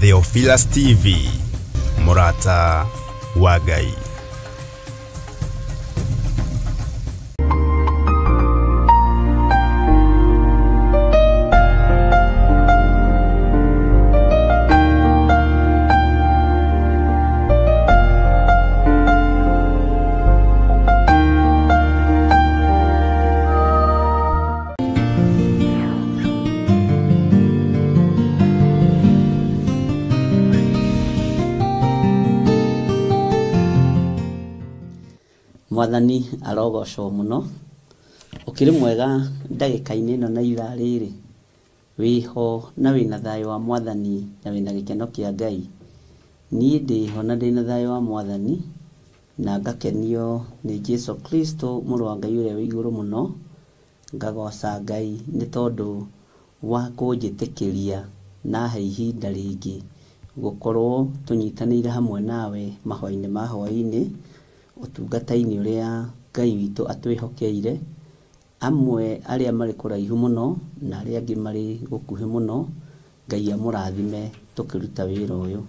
Theophilus TV, Murata wa Ngai. Mwathani arogocwo muno ukiri mwega ndagika-ini ino na ithaa riri wiho na wina thayo wa Mwathani na wina gikeno kia Ngai. Ni ndiho na ndina thayo wa Mwathani na ngakenio ni Jesu Kristo muru wa Ngai uria wi iguru muno. Ngagoca Ngai ni tondu wa kunjitikiria na he ihinda ringi gukorwo tunyitanire hamwe nawe mahoini ma hwaini utungata-ini uria Ngai witu atwihokeire, amwe aria mari kuraihu muno na aria angi mari gukuhi muno. Ngai amurathime tukiruta wira uyu.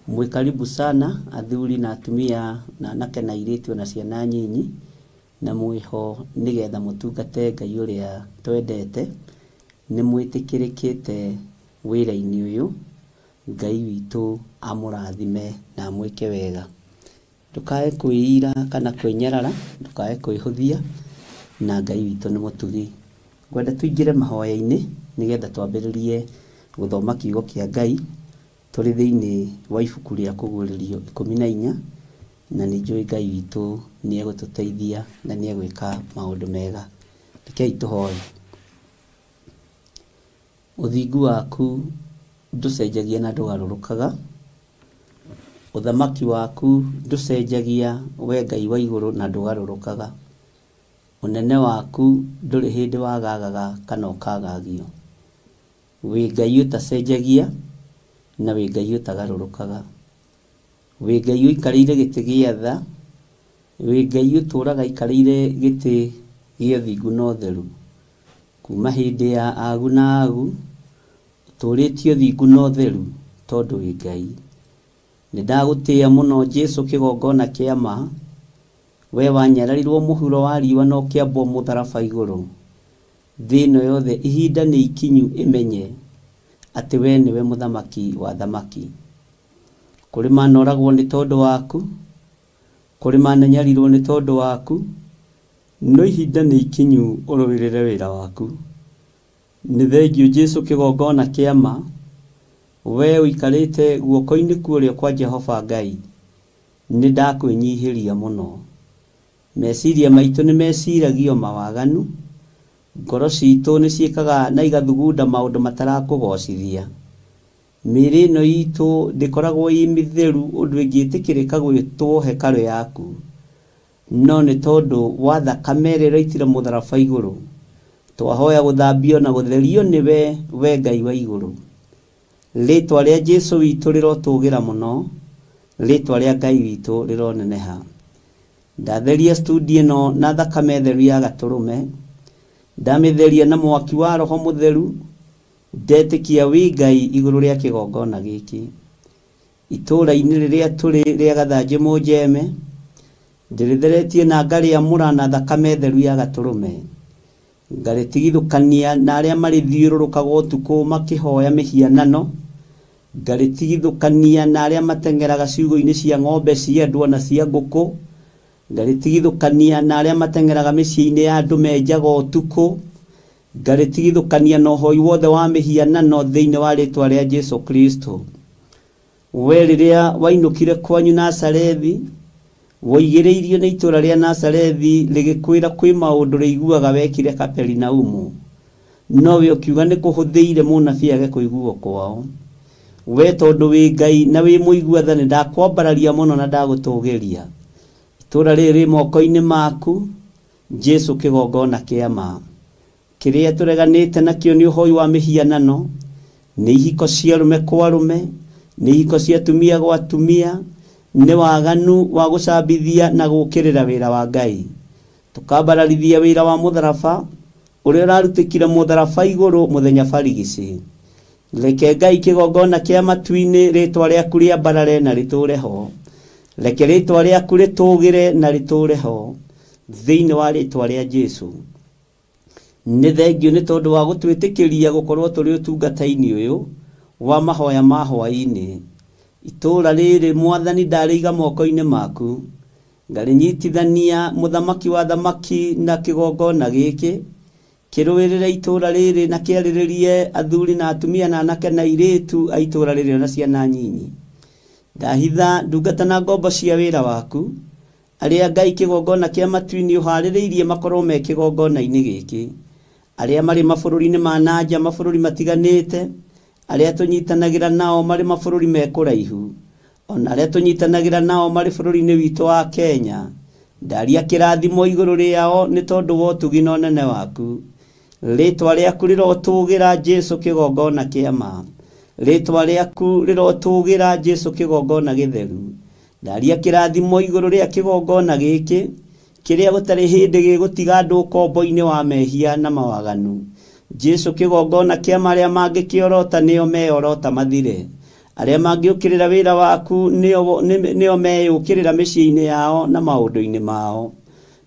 Mwi karibu sana athuri na atumia na anake na airitu na ciana nyinyi, na mwiho nigetha mutungate Ngai uria twendete. Ni mwitikirikite wira-ini uyu. Ngai witu amurathime na mwike wega. Ndukae kwĩira kana kwĩnyarara, ndukae kwĩhuthia, na Ngai witu ni mutugi. Ngwenda tuingire mahoya-ini nigetha twambĩrĩrie guthoma kiugo kia Ngai turi thiini wa ibuku ria kuguririo 14, na ni njui Ngai witu ni egututeithia na ni egwika maundu mega. Rekei tuhoye. Uthingu waku nducenjagia na ndugarurukaga. Uthamaki waku nducenjagia we Ngai wa iguru na ndugarurukaga. Unene waku nduri hindi wagagaga kana ukagagio. We Ngai utacenjagia na we Ngai utagarurukaga. We Ngai uikarĩire gĩtĩ gĩa tha. We Ngai utũraga ikarĩire gĩtĩ gĩa thingu na ũtheru. Kuma hindi ya agu na agu ũtũrĩtio thingu na ũtheru tondu we Ngai. Nidagutia muno Jesu kigongona kia ma. We wanyararirwo muhuro wa riwa no kiambo mutharaba iguru. Thino yothe ihinda ni ikinyu imenye ati we niwe muthamaki wa thamaki. Kuri manoragwo ni tondu waku, kuri manenyarirwo ni tondu waku, no ihinda ni ikinyu urowirire wira waku. Ni thengio Jesu kigongona kia ma. We uikarite guoko-ini kuria kwa Jehova Ngai. Ni ndakwinyihiria muno. Meciria maitu ni meciragio mawaganu. Ngoro citu ni ciikaga na igathugunda maundu matarakugocithia. Mĩĩrĩ ĩno itu ndikoragwo ĩ mitheru undu ĩngĩtĩkĩrĩka gwĩtwo hekalu yaku. No ni tondu wa thakame ĩrĩa ĩraitire mũtharaba iguru twahoya guthambio na gutherio niwe we Ngai wa iguru. Ritwa ria Jesu witu rirotugira muno. Ritwa ria Ngai witu rironeneha. Ndatheria studio no na thakame theru ya gaturume. Ndamitheria na mwaki wa Roho Mutheru. Ndetikia wi Ngai iguru ria kigongona giki. Itura-ini riria turi ria gathanje mujeme. Ndiritheretie na ngari amura na thakame theru ya gaturume. Ngaritigithukania na aria mari thiururukaga utuku makihoya mihianano. Ngaritigithukania na aria matengeraga ciugo-ini cia ng'ombe cia ndwa na cia nguku. Ngaritigithukania na aria matengeraga micii-ini ya andu menjaga utuku. Ngaritigithukania na uhoi wothe wa mihianano thiini wa ritwa ria Jesu Kristo. We riria wainukire kwanyu Nazarethi, woigĩrĩirio nĩ itura ria Nazarethi rigikwira kwi maundu riiguaga wekire Kaperinaumu. No we ukiuga ni kuhuthiire munabii age kuiguo kwao. We tondu wi Ngai na wi muigua ni ndakwambararia muno na ndagutugiria. Itura riri moko-ini maku Jesu kigongona kia ma. Kiria tureganite nakio ni uhoi wa mihianano, ni ihiko cia rume kwa rume, ni ihiko cia tumia gwa tumia, ni waganu wa gucambithia na gukirira wira wa Ngai. Tukambararithia wira wa mutharaba uria urarutikire mutharaba iguru muthenya barigici. Reke Ngai kĩgongona kĩa matu-inĩ rĩtwa rĩaku rĩambarare na rĩtũre ho. Reke rĩtwa rĩaku rĩtũgĩre na rĩtũre ho thĩinĩ wa rĩtwa rĩa Jesu. Nĩ thengio nĩ tondũ wa gũtwĩtĩkĩria gũkorwo tũrĩ ũtungata-inĩ ũyũ wa mahoya ma hwaĩ-inĩ. Itũra rĩrĩ Mwathani ndarĩiga moko-inĩ maku, ngarĩnyitithania mũthamaki wa thamaki na kĩgongona gĩkĩ, kĩrũĩrĩre itũra rĩrĩ na kĩarĩrĩrie athuri na atumia na anake na airĩtu a itũra rĩrĩ na ciana nyinyi. Ndahitha ndungata na ngombo cia wĩra waku, arĩa Ngai kĩgongona kĩa matu-inĩ ũharĩrĩirie makorwo me kĩgongona-inĩ gĩkĩ, arĩa marĩ mabũrũri-inĩ ma nanja, mabũrũri matiganĩte, arĩa tũnyitanagĩra nao marĩ mabũrũri me kũraihu, ona arĩa tũnyitanagĩra nao marĩ bũrũri-inĩ witũ wa Kenya. Ndaria kĩrathimo igũrũ rĩao nĩ tondũ wa ũtugi na ũnene waku. Rĩtwa rĩaku rĩrotũgĩra Jesu kĩgongona kĩa ma. Rĩtwa rĩaku rĩrotũgĩra Jesu kĩgongona gĩtheru. Ndaria kĩrathimo igũrũ rĩa kĩgongona gĩkĩ, kĩrĩa gũtarĩ hĩndĩ gĩgũtiga andũ ũkombo-inĩ wa mehia na mawaganu. Jesu kĩgongona kĩa marĩa mangĩkĩorota nĩo meorota mathire. Arĩa mangĩũkĩrĩra wĩra waku nĩo meyũkĩrĩra mĩciĩ-inĩ yao na maũndũ-inĩ mao.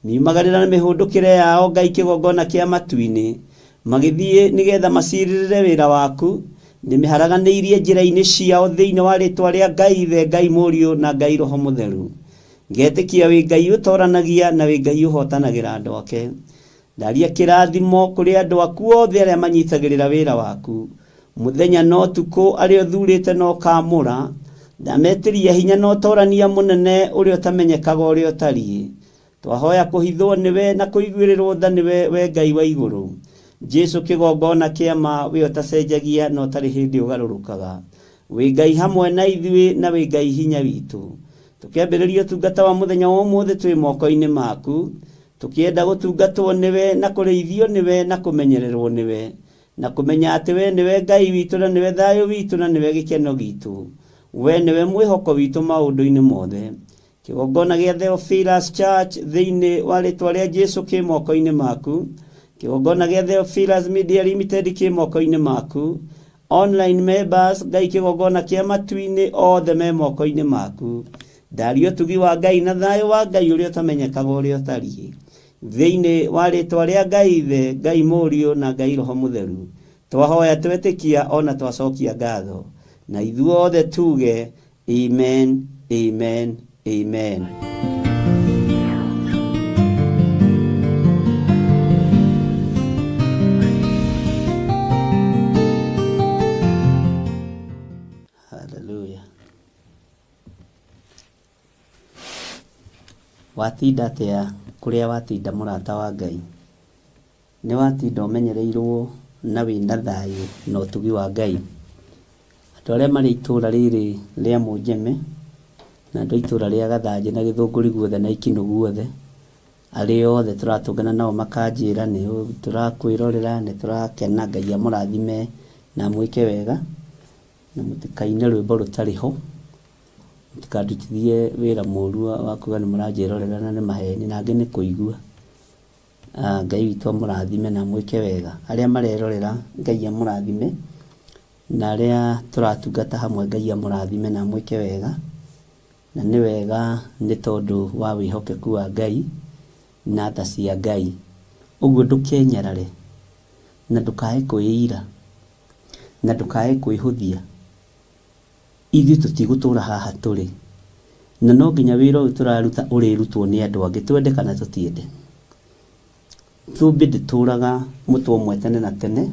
Miumagarĩra na mĩhũndũkĩre yao Ngai kĩgongona kĩa matu-inĩ, magĩthiĩ nĩgetha macirĩrĩre wĩra waku, nĩmĩharaganĩirie njĩra-inĩ ciao thĩinĩ wa rĩtwa rĩa Ngai Ithe, Ngai Mũriũ na Ngai Roho Mũtheru. Ngetĩkia wĩ Ngai ũtoranagia na wĩ Ngai ũhotanagĩra andũ ake. Ndaria kĩrathimo kũrĩ andũ aku othe arĩa manyitagĩrĩra wĩra waku, mũthenya na ũtukũ, arĩa ũthurĩte na ũkamũra. Ndametĩria hinya na ũtorania mũnene ũrĩa ũtamenyekaga ũrĩa ũtariĩ. Twahoya kũhithwo nĩwe na kũiguĩrĩrwo tha nĩwe, we Ngai wa igũrũ. Jesu kĩgongona kĩa ma, wĩ ũtacenjagia na ũtarĩ hĩndĩ ũgarũrũkaga. Wĩ Ngai hamwe na ithuĩ na wĩ Ngai hinya witũ. Tũkĩambĩrĩria ũtungata wa mũthenya wa ũmũthĩ twĩ moko-inĩ maku, tũkĩenda gũtungatwo nĩwe na kũrĩithio nĩwe na kũmenyererwo nĩwe, na kũmenya atĩ we nĩwe Ngai witũ na nĩwe thayũ witũ na nĩwe gĩkeno gitũ. We nĩwe mwĩhoko witũ maũndũ-inĩ mothe. Kĩgongona gĩa Theophilus Church thĩinĩ wa rĩtwa rĩa Jesu kĩ moko-inĩ maku. Kĩgongona gĩa Theophilus Media Limited kĩ moko-inĩ maku. Online members Ngai kĩgongona kĩa matu-inĩ othe me moko-inĩ maku. Ndaria ũtugi wa Ngai na thayũ wa Ngai ũrĩa ũtamenyekaga ũrĩa ũtariĩ, thĩinĩ wa rĩtwa rĩa Ngai Ithe, Ngai Mũriũ na Ngai Roho Mũtheru. Twahoya twetĩkia ona twacokia ngatho, na ithuothe tuge amen, amen, amen. Hallelujah. Watinda atĩa kũrĩa watinda mũrata wa Ngai? Nĩ watinda ũmenyereirwo na wĩna thayũ na ũtugi wa Ngai? Andũ arĩa marĩ itũra rĩrĩ rĩa Mũnjeme na andũ itũra rĩa Gathanjĩ na Gĩthũngũri guothe na Ikinũ guothe, arĩ othe tũratũngana nao makanjĩra nĩ tũrakwĩrorera, nĩ tũrakena, Ngai amũrathime na mwĩke wega, na mũtikaine rwĩmbo rũtarĩ ho, mũtikandutithie wĩra mũru wa kuga nĩ mũranjĩrorera na nĩ maheni, na angĩ nĩ kũigua. Ngai witũ amũrathime na mwĩke wega. Arĩa marerorera Ngai amũrathime, na arĩa tũratungata hamwe Ngai amũrathime na mwĩke wega. Na nĩ wega nĩ tondũ wa wĩhokeku wa Ngai na tha cia Ngai. Ũguo ndũkenyarare na ndũkae kwĩira na ndũkae kwĩhũthia. Ithuĩ tũtigũtũra haha tũrĩ, na no nginya wĩra ũyũ tũraruta ũrĩrutwo nĩ andũ angĩ, twende kana tũtiende. Thũmbĩ ndĩtũraga mũtwe ũmwe tene na tene,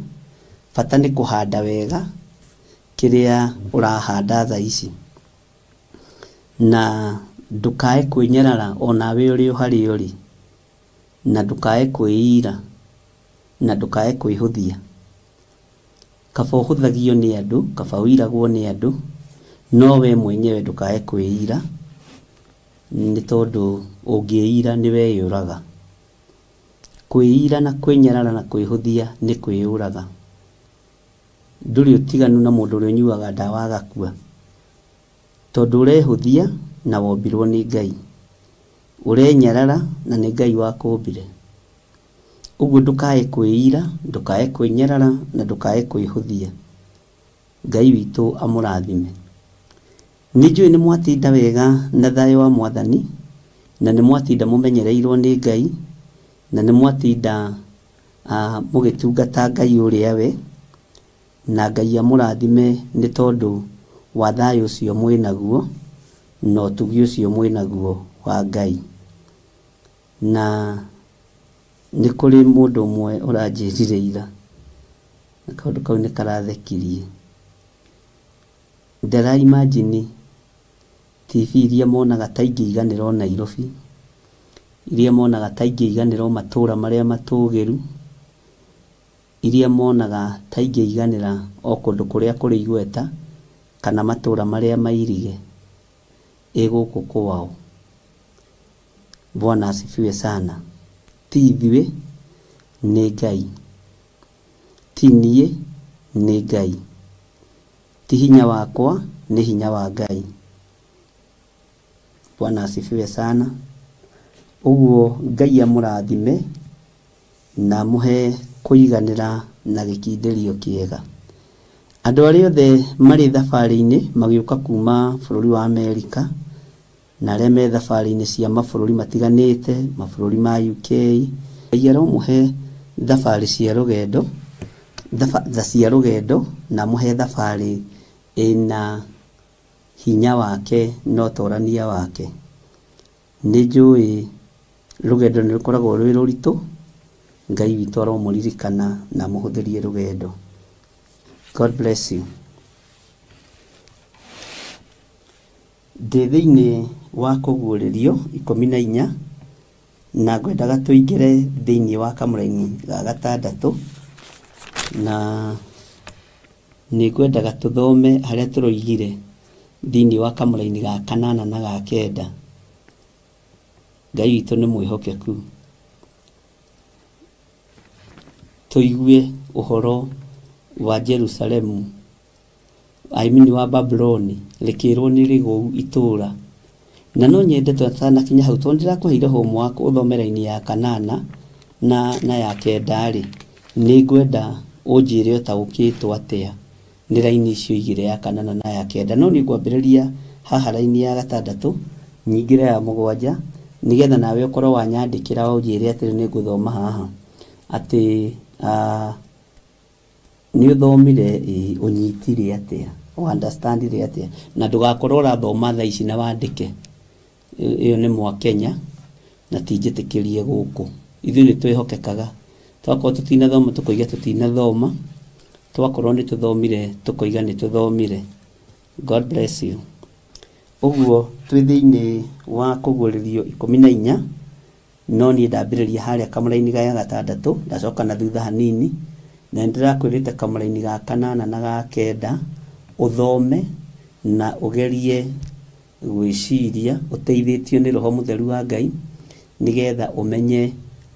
bata nĩ kũhanda wega kĩrĩa ũrahanda tha ici, na ndũkae kwĩnyarara onawe ũrĩ o harĩa ũrĩ, na ndũkae kwĩira na ndũkae kwĩhũthia. Kaba ũhũthagio nĩ andũ, kaba ũiragwo nĩ andũ, no we mwenyewe ndũkae kwĩira, nĩ tondũ ũngĩira nĩ weyũraga. Kwĩira na kwĩnyarara na kwĩhũthia nĩ kwĩyũraga. Ndũrĩ ũtiganu na mũndũ ũrĩa ũnyuaga ndawa agakua, tondũ ũrehũthia na wombirwo nĩ Ngai, ũrenyarara na nĩ Ngai wakũmbire. Ũguo ndũkae kwĩira, ndũkae kwĩnyarara na ndũkae kwĩhũthia. Ngai witũ amũrathime. Nĩnjũĩ nĩ mwatinda wega na thayũ wa Mwathani, na nĩ mwatinda mũmenyereirwo nĩ Ngai, na nĩ mwatinda mũgĩtungata Ngai ũrĩa we, na Ngai amũrathime nĩ tondũ wa thayũ ũcio mwĩnaguo na ũtugi ũcio mwĩnaguo wa Ngai. Na nĩ kũrĩ mũndũ ũmwe ũranjĩrire ira, na kaũndũ kau nĩ karathekirie. Ndĩraimagine TV iria monaga ta ingĩiganĩra Nairobi, iria monaga ta ingĩiganĩra matũũra marĩa matũgĩru, iria monaga ta ingĩiganĩra o kũndũ kũrĩa kũrĩ igweta kana matũũra marĩa mairige gũkũ kwao. Bwana asifiwe sana. Ti ithuĩ nĩ Ngai, ti niĩ nĩ Ngai, ti hinya wakwa nĩ hinya wa Ngai. Bwana asifiwe sana. Ũguo Ngai amũrathime na mũhe kũiganĩra na gĩkindĩrio kĩega. Andũ arĩa othe marĩ thabarĩ-inĩ magĩũka kuma bũrũri wa Amerika, na arĩa me thabarĩ-inĩ cia mabũrũri matiganĩte, mabũrũri ma UK, Ngai aromũhe thabarĩ cia rũgendo na mũhe thabarĩ ĩna hinya wake na ũtorania wake. Nĩnjũĩ rũgendo nĩ rũkoragwo rwĩ rũritũ. Ngai witũ aromũririkana na mũhũthĩrie rũgendo. God bless you. Ndĩ thĩinĩ wa kũguũrĩrio 14 na ngwendaga tũingĩre thĩinĩ wa kamũraini ga 6, na nĩ ngwendaga tũthome harĩa tũroigire thĩinĩ wa kamũraini ga 8 na ga 9. Ngai witũ nĩ mwĩhokeku. Tũigue ũhoro wa Jerusalemu, wa Babyloni, rĩkĩrwo nĩ rĩgũu itũũra. Na no nyende twatanakinya hau, tondũ ndĩrakũheire homework ũthomera-inĩ ya 8 na ya 9 rĩ, nĩ ngwenda ũnjĩre ũtaũkĩtwo atĩa nĩ raini icio igĩrĩ, ya 8 na ya 9. No nĩ ngwambĩrĩria haha raini ya 6 nyingĩre ya 7, nĩgetha nawe ũkorwo wanyandĩkĩra ũnjĩre atĩ nĩ ngũthoma haha atĩ nĩ ũthomire ũnyitire atĩa, understandire atĩa, na ndũgakorwo ũrathoma thaa ici na wandĩke. Ĩyo nĩ Mwakenya na tinjĩtĩkĩrie gũkũ. Ithuĩ nĩ twĩhokekaga, twakorwo tũtinathoma tũkoiga tũtinathoma, twakorwo nĩ tũthomire tũkoiga nĩ tũthomire. God bless you. Ũguo twĩ thĩinĩ wa kũguũrĩrio 14, no niĩ ndambĩrĩria harĩa kamũraini ga 6, ndacoka na thutha hanini, na ndĩrakwĩrĩte kamũraini ga 8 na ga 9 ũthome na ũgerie gwĩciria ũteithĩtio nĩ Roho Mũtheru wa Ngai, nĩgetha ũmenye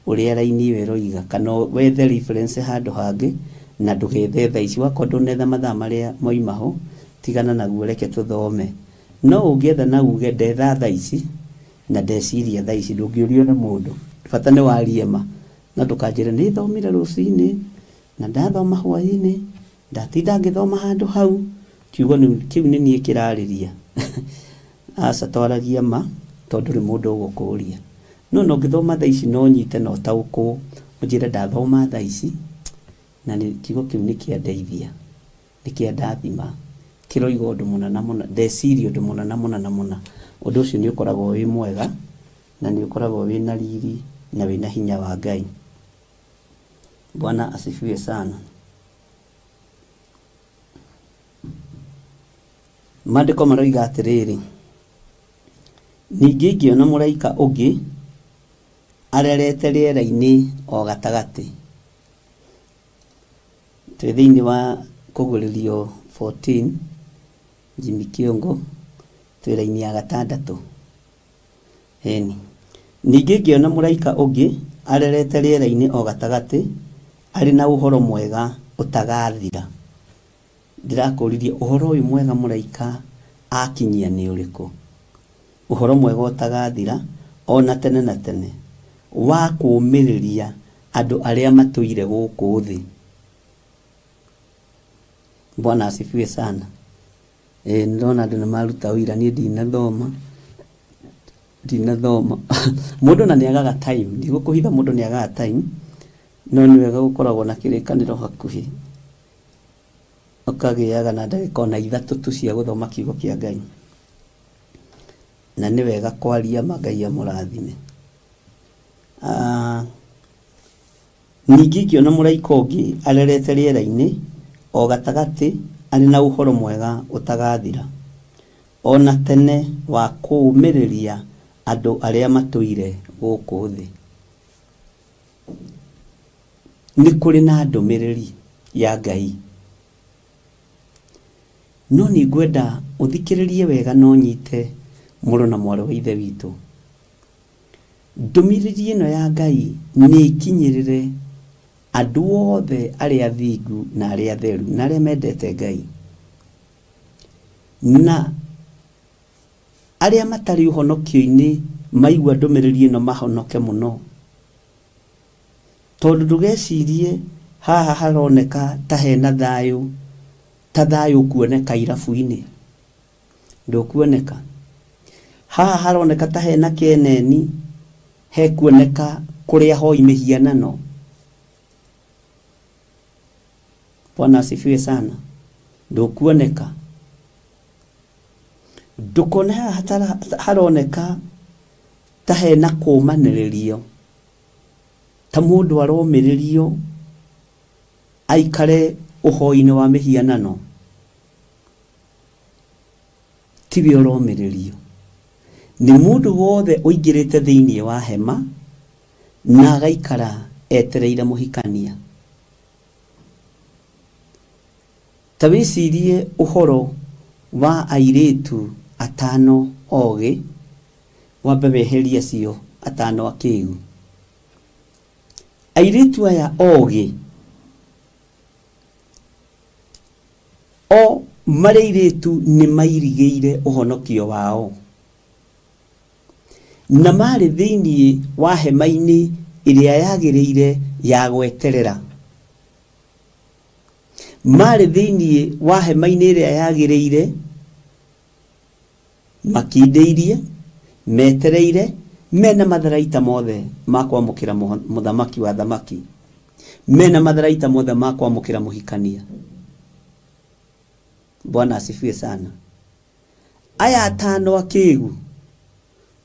ũrĩa raini ĩyo ĩroiga, kana wethe reference handũ hangĩ na ndũgethe thaa ici. Wakorwo ndũnetha mathaa marĩa moima ho, tigana naguo, reke tũthome. No ũngĩetha na uge ndetha thaa ici na ndeciria thaa ici, ndũngĩũrio nĩ mũndũ. Bata nĩ warie ma, na ndũkanjĩre nĩ thomire rũcinĩ na ndathoma hwaĩ-inĩ, ndatinda ngĩthoma handũ hau, kiugo kĩu nĩ niĩ kĩrarĩria. Aca twaragia ma, tondũ nĩ mũndũ ũgũkũria. No ũngĩthoma thaa ici no nyite na ũtaũkwo, ũnjĩre ndathoma thaa ici, na kiugo kĩu nĩ kĩandeithia, nĩ kĩandathima, kĩroiga ũndũ mũna mũna, ndeciria ũndũ mũna. Ũndũ ũcio nĩ ũkoragwo wĩ mwega, na nĩ ũkoragwo wĩ na riri na wĩ na hinya wa Ngai. Bwana asifiwe sana. Maandĩko maroiga atĩrĩrĩ, ningĩ ngĩona mũraika ũngĩ arerete rĩera-inĩ o gatagatĩ. Twĩ thĩinĩ wa kũguũrĩrio 14, Jimmy Kĩongo, twĩ raini ya 6. Ningĩ ngĩona mũraika ũngĩ arerete rĩera-inĩ o gatagatĩ, arĩ na ũhoro mwega ũtagathira. Ndirakũririe ũhoro ũyũ mwega mũraika akinyia nĩ ũrĩkũ? Ũhoro mwega ũtagathira ona tene na tene, wa kũũmĩrĩria andũ arĩa matũire gũkũ thĩ. Bwana asifiwe sana. Ndona andũ nĩmaruta ũira, niĩ ndinathoma mũndũ na nĩagaga time, ndigũkũhitha mũndũ nĩagaga time, no nĩ wega gũkoragwo na kĩrĩkanĩro hakuhĩ, ũkagĩaga na ndagĩka ona 3 tu cia gũthoma kiugo kĩa Ngai, na nĩ wega kwaria Ngai amũrathime. Ningĩ ngĩona mũraika ũngĩ arerete rĩera-inĩ o gatagatĩ, arĩ na ũhoro mwega ũtagathira, ona tene wa kũũmĩrĩria andũ arĩa matũire gũkũ thĩ. Nĩ kũrĩ na ndũmĩrĩri ya Ngai, no nĩ ngwenda ũthikĩrĩrie wega na ũnyite mũrũ na mwarĩ wa ithe witũ. Ndũmĩrĩri ĩno ya Ngai nĩ ikinyĩrĩre andũ othe arĩa athingu na arĩa atheru na arĩa mendete Ngai, na arĩa matarĩ ũhonokio-inĩ maigua ndũmĩrĩri ĩno mahonoke mũno, tondũ ndũgecirie haha haroneka ta hena thayũ, ta thayũ kuoneka irabu-inĩ, ndũkuoneka. Haha haroneka ta hena keneni, he kuoneka kũrĩa hoi mĩhianano. Bwana asifiwe sana. Ndũkuoneka. Ndũkona haha haroneka ta hena kũmanĩrĩrio, ta mũndũ aromĩrĩrio aikare ũhoi-inĩ wa mĩhianano. Tiwe ũromĩrĩrio, nĩ mũndũ wothe ũingĩrĩte thĩinĩ wa hema na agaikara etereire mũhikania. Ta wĩcirie ũhoro wa airĩtu 5 ogĩ, wambe weherie acio 5 akĩgu. Airĩtu aya ogĩ, o marĩ airĩtu nĩ mairigĩire ũhonokio wao, na marĩ thĩinĩ wa hema-inĩ ĩrĩa yagĩrĩire ya gweterera. Marĩ thĩinĩ wa hema-inĩ ĩrĩa yagĩrĩire, makindĩirie, metereire, mena matharaita mothe ma kwamũkĩra mũthamaki wa thamaki, mena matharaita mothe ma kwamũkĩra mũhikania. Bwana asifiwe sana. Aya 5 akĩgu,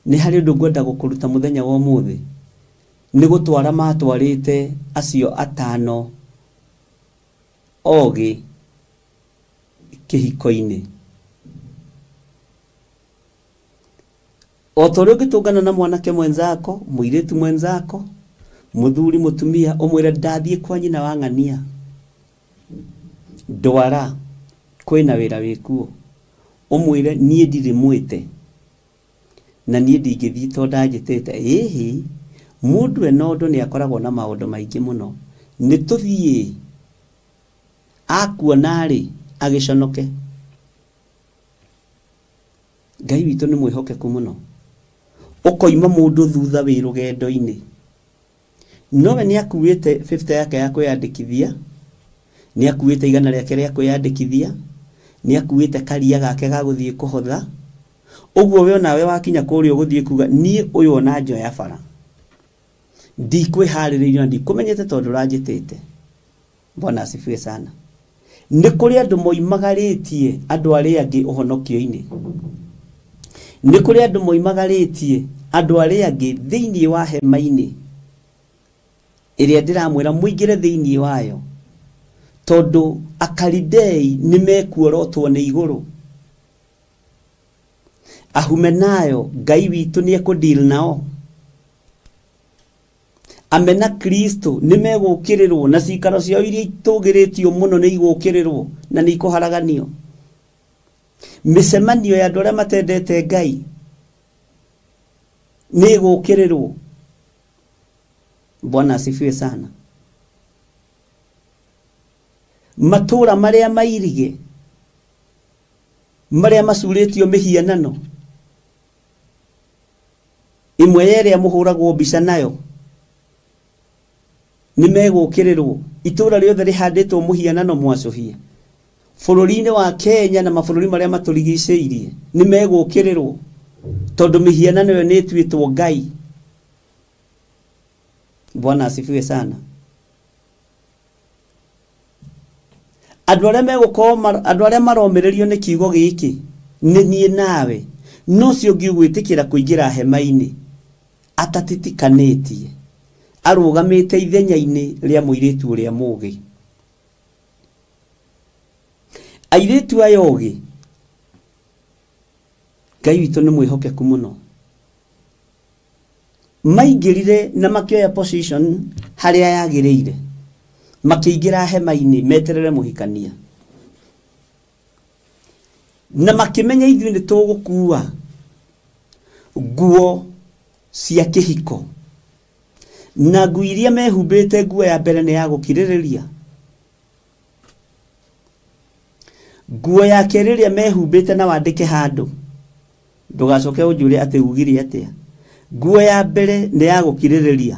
nĩ harĩ ũndũ ngwenda gũkũruta mũthenya wa ũmũthĩ, nĩ gũtwara matwarĩte acio 5 ogĩ kĩhiko-inĩ. O ta ũrĩa ũngĩtũngana na mwanake mwenzako, mũirĩtu mwenzako, mũthuri mũtumia, ũmwĩre ndathiĩ kwa nyina wa ng'ania, ndwara kwĩna wĩra wĩkuo, ũmwĩre niĩ ndirĩ mwĩte na niĩ ndingĩthiĩ tondũ ndanjĩtĩte. Ĩhĩ, mũndũ ena ũndũ nĩ akoragwo na maũndũ maingĩ mũno. Nĩ tũthiĩ, akuona rĩ agĩconoke. Ngai witũ nĩ mwĩhokeku mũno. Ũkoima mũndũ thutha wĩ rũgendo-inĩ, nowe nĩ akuĩte 50 yake ya kwĩyandĩkithia, nĩ akuĩte 100 rĩake rĩa kwĩyandĩkithia, nĩ akuĩte karia gake ga gũthiĩ kũhotha. Ũguo we nawe wakinya kũrĩa ũgũthiĩ kuga niĩ ũyũ ona njoya bara, ndikwĩharĩrĩirie na ndikũmenyete tondũ ũranjĩtĩte. Bwana asifiwe sana. Nĩ kũrĩ andũ moimagarĩtie andũ arĩa angĩ ũhonokio-inĩ, nĩ kũrĩ andũ moimagarĩtie andũ arĩa angĩ thĩinĩ wa hema-inĩ ĩrĩa ndĩramwĩra mũingĩre thĩinĩ wayo, tondũ Akalidei nĩ mekuorotwo nĩ igũrũ. Ahumenayo Ngai witũ nĩ ekũdeal nao. Amena Kristo nĩ megũkĩrĩrwo, na cikaro ciao iria itũgĩrĩtio mũno nĩ igũkĩrĩrwo na nĩ ikũharaganio. Mĩcemanio ya andũ arĩa matendete Ngai nĩ igũkĩrĩrwo. Bwana asifiwe sana. Matũra marĩa mairige, marĩa macurĩtio mĩhianano, imwe yerĩa mũhũragwo mbica nayo, nĩ megũkĩrĩrwo. Itũra rĩothe rĩhandĩtwo mũhianano mwacũhie, bũrũri-inĩ wa Kenya na mabũrũri marĩa matũrigicĩirie nĩ megũkĩrĩrwo tondũ mĩhianano ĩyo nĩ ĩtuĩtwo ngai. Bwana asifiwe sana. Andũ arĩa maromĩrĩrio nĩ kiugo gĩkĩ nĩ niĩ nawe, no cio ũngĩgwĩtĩkĩra kũingĩra hema-inĩ atatitikanĩtie, arũgamĩte ithenya-inĩ rĩa mũirĩtu ũrĩa mũũgĩ. Airĩtu aya ũgĩ, Ngai witũ nĩ mwĩhokeku mũno. Maingĩrire na makĩoya position harĩa yagĩrĩire, makĩingĩra hema-inĩ meterere mũhikania, na makĩmenya ithuĩ nĩ tũgũkua nguo cia kĩhiko, na nguo iria mehumbĩte, nguo ya mbere nĩ ya gũkirĩrĩria, nguo ya kerĩ ĩrĩa mehumbĩte na wandĩke handũ, ndũgacoke ũnjũre atĩ ugire atĩa. Nguo ya mbere nĩ ya gũkirĩrĩria.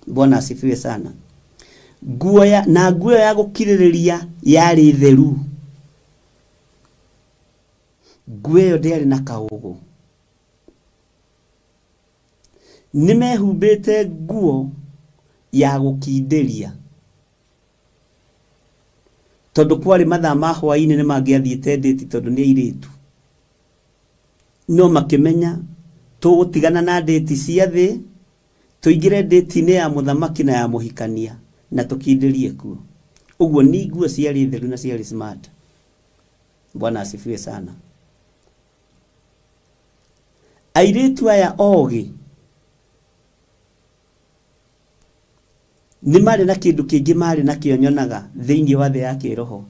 Bwana asifiwe sana. Nguo ya gũkirĩrĩria yarĩ theru. Nguo ĩyo ndĩarĩ na kaũgũ. Nĩ mehumbĩte nguo ya gũkindĩria, tondũ kwarĩ mathaa ma hwaĩ-inĩ nĩ mangĩathiĩte ndĩti tondũ nĩ airĩtu. No makĩmenya tũgũtigana na ndĩti cia thĩ, tũingĩre ndĩti-inĩ ya mũthamaki na ya mũhikania na tũkindĩrie kuo. Ũguo nĩ nguo ciarĩ theru na ciarĩ smart. Bwana asifiwe sana. Airĩtu aya ogĩ nĩ marĩ na kĩndũ kĩngĩ marĩ na kĩo nyonaga thĩinĩ wa thĩ ya kĩroho.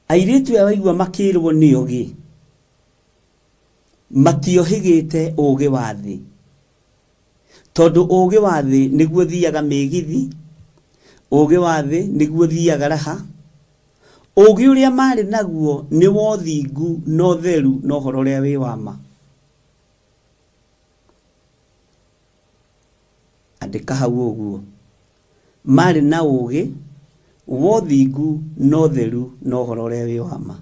Airĩtu aya waigua makĩrwo nĩ ogĩ, matiohĩgĩte ũgĩ wa thĩ, tondũ ũgĩ wa thĩ nĩguo thiaga mĩgithi, ũgĩ wa thĩ nĩguo thiaga raha. Ũgĩ ũrĩa marĩ naguo nĩ wa ũthingu na ũtheru na ũhoro ũrĩa wĩ wa ma. Andĩka hau ũguo, marĩ na ũgĩ wa ũthingu na ũtheru na ũhoro ũrĩa wĩ wa ma.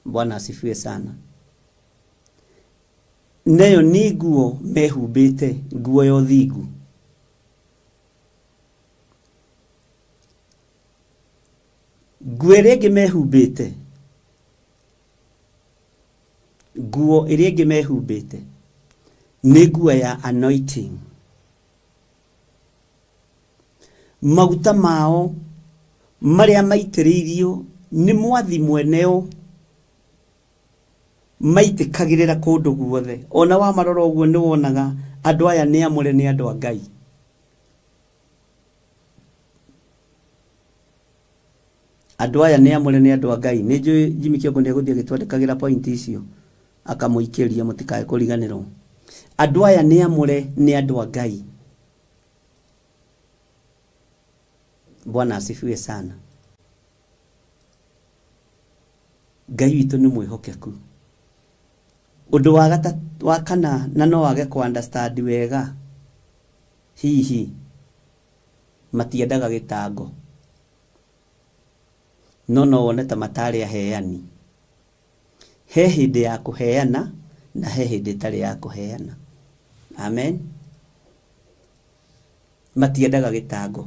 Bwana asifiwe sana. Nayo nĩ nguo mehumbĩte, nguo ya ũthingu. Nguo ĩrĩa ĩngĩ mehumbĩte, nguo ĩrĩa ĩngĩ mehumbĩte nĩ nguo ya anointing. Maguta mao marĩa maitĩrĩirio nĩ mwathi mweneo, maitĩkagĩrĩra kũndũ guothe. Ona wa marora ũguo nĩ wonaga andũ aya nĩ amũre, nĩ andũ a Ngai. Andũ aya nĩ amũre, nĩ andũ a Ngai. Nĩ njũĩ Jimmy Kĩongo nĩ egũthiĩ agĩtwandĩkagĩra point icio akamũikĩria, mũtikae kũriganĩrwo. Andũ aya nĩ amũre, nĩ andũ a Ngai. Bwana asifiwe sana. Ngai witũ nĩ mwĩhokeku. Ũndũ wa kana na no wage ku understand wega, hihi matiendaga gĩtango, no wone ta matarĩ aheani. He hĩndĩ ya kũheana na he hĩndĩ ĩtarĩ ya kũheana. Amen. Matiendaga gĩtango.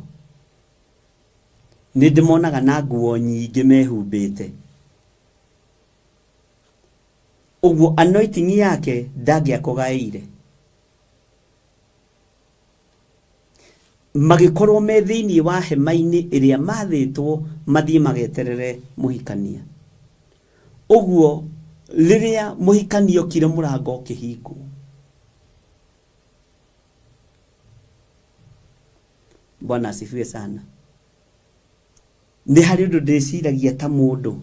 Nĩ ndĩmonaga na nguo nyingĩ mehumbĩte. Ũguo anointing yake ndangĩakũgaĩire. Magĩkorwo me thĩinĩ wa hema-inĩ ĩrĩa mathĩtwo mathiĩ mageterere mũhikania. Ũguo rĩrĩa mũhikania okire mũrango ũkĩhingwo, Bwana asifiwe sana. Nĩ harĩ ũndũ ndĩciragia ta mũndũ,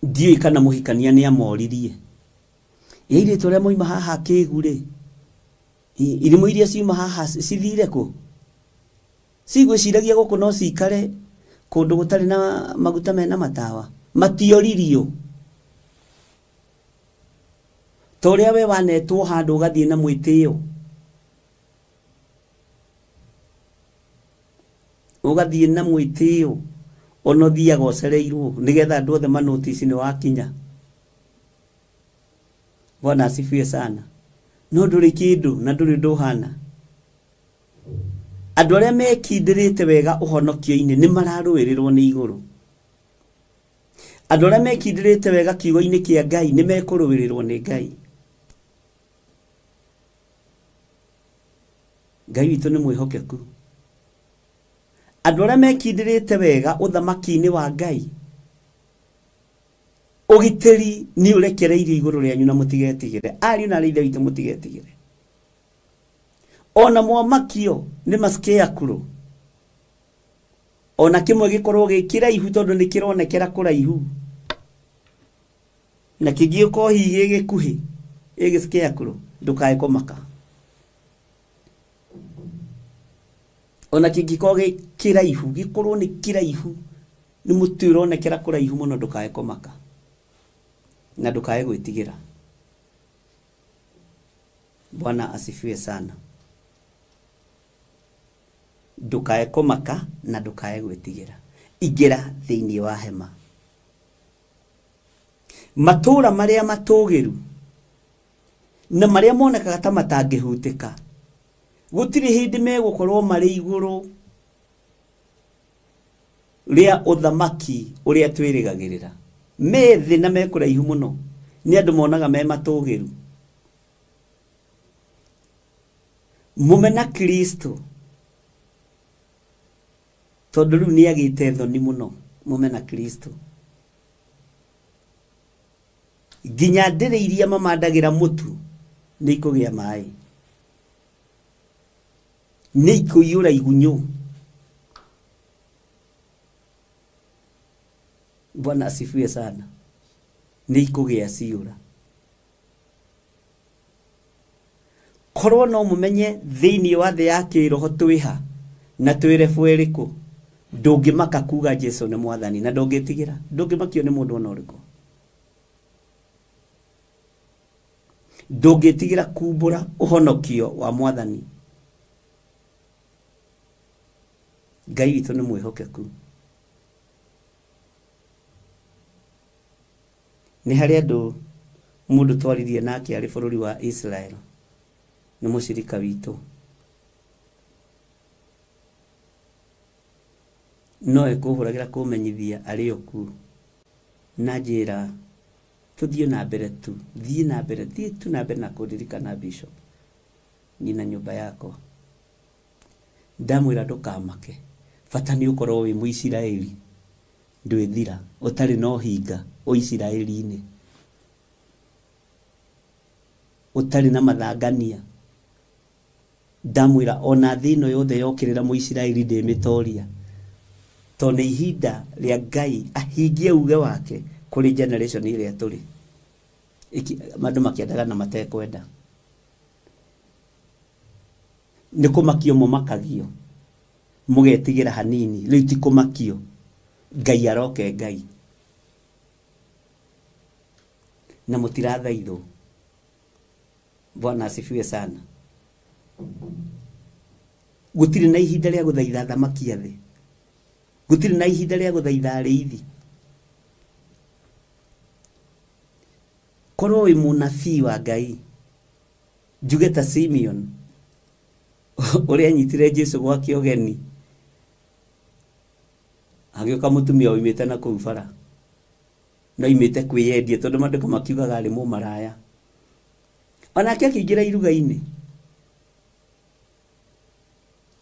ndiũĩ kana mũhikania nĩ amoririe, airĩtu arĩa moima haha kĩgu-rĩ, irimũ iria ciuma haha cithire kũ? Cigwĩciragia gũkũ no cikare kũndũ gũtarĩ na maguta mena matawa? Matioririo. Ta ũrĩa we wanetwo handũ ũgathiĩ na mwĩtĩo. ugathie na mwitio ono thiaga ocereirwo nigetha andu othe manotici ni wakinya. Bwana asifiwe sana. No nduri kindu na nduri nduhana. Andu aria mekindirite wega uhonokio-ini ni mararuirirwo ni iguru. Andu aria mekindirite wega kiugo-ini kia Ngai ni mekuruirirwo ni Ngai. Ngai witu ni mwihokeku. Andu aria mekindirite wega uthamaki-ini wa Ngai, ugitiri ni urekereirio iguru rianyu na mutigetigire. Ari na rithe witu mutigetigire. Ona mwamakio ni maskia kuru. Ona kimwe gikorwo gikiraihu tondu ni kironekera kuraihu. Na kigiuko hihi gikuhi igisikia kuru ndukae komaka. Ona kingiko kiraihu gikorwo ni kiraihu ni mutu uronekera kuraihu muno ndukae komaka. Na ndukae gwitigira. Bwana asifiwe sana. Ndukae komaka na ndukae gwitigira. Igira thiini wa hema. Matura maria matugiru na maria monekaga ta matangihutika, gutiri hindi megukorwo mari iguru ria uthamaki uria twirigagirira. Methi na mekuraihu muno ni andu monaga me matugiru. Mumena Kristo tondu riu ni agite thoni muno. Mumena Kristo ginya ndire iria mamandagira mutu ni ikugia mai, ni ikuyura igunyu. Bwana asifiwe sana. Ni ikugia ciura. Korwo no mumenye thiini wa thi ya kiroho twiha na twirebu iriku, ndungimaka kuga Jesu ni mwathani na ndungitigira. Ndungimakio ni mundu ona uriku. Ndungitigira kumbura uhonokio wa mwathani. Ngai witu ni mwihokeku. Ni hari andu mundu twaririe nake ari bururi wa Israel, ni mushirika witu, no ekuhuragira kumenyithia ari oku na njira tuthie na mbere tu, thie na mbere, thie tu na mbere na kuririkana bishop nyina nyumba yako. Ndamwira ndukamake, bata ni ukorwo wi Muisiraeli ndwithira utari no hinga Uisiraeli-ini, utari na mathangania. Ndamwira ona thino yothe yokirira Muisiraeli ndimitoria, to ni ihinda ria Ngai ahingie uge wake kuri generation ile turi mandu makiendaga na matekwenda. Ni kumakio mumakagio mugetigira hanini, riu ti kumakio. Ngai aroke Ngai na mutiratha ithu. Bwana asifiwe sana. Gutiri na ihinda ria guthaitha thamaki athi, gutiri na ihinda ria guthaitha ariithi. Korwo wi munabii wa Ngai, njuge ta Simeon uria anyitire Jesu gwa kiogeni, agioka mutumia uimite na kuu bara, no imite kwiyendia tondu mandu makiugaga ari mumaraya. Onake akiingira iruga-ini,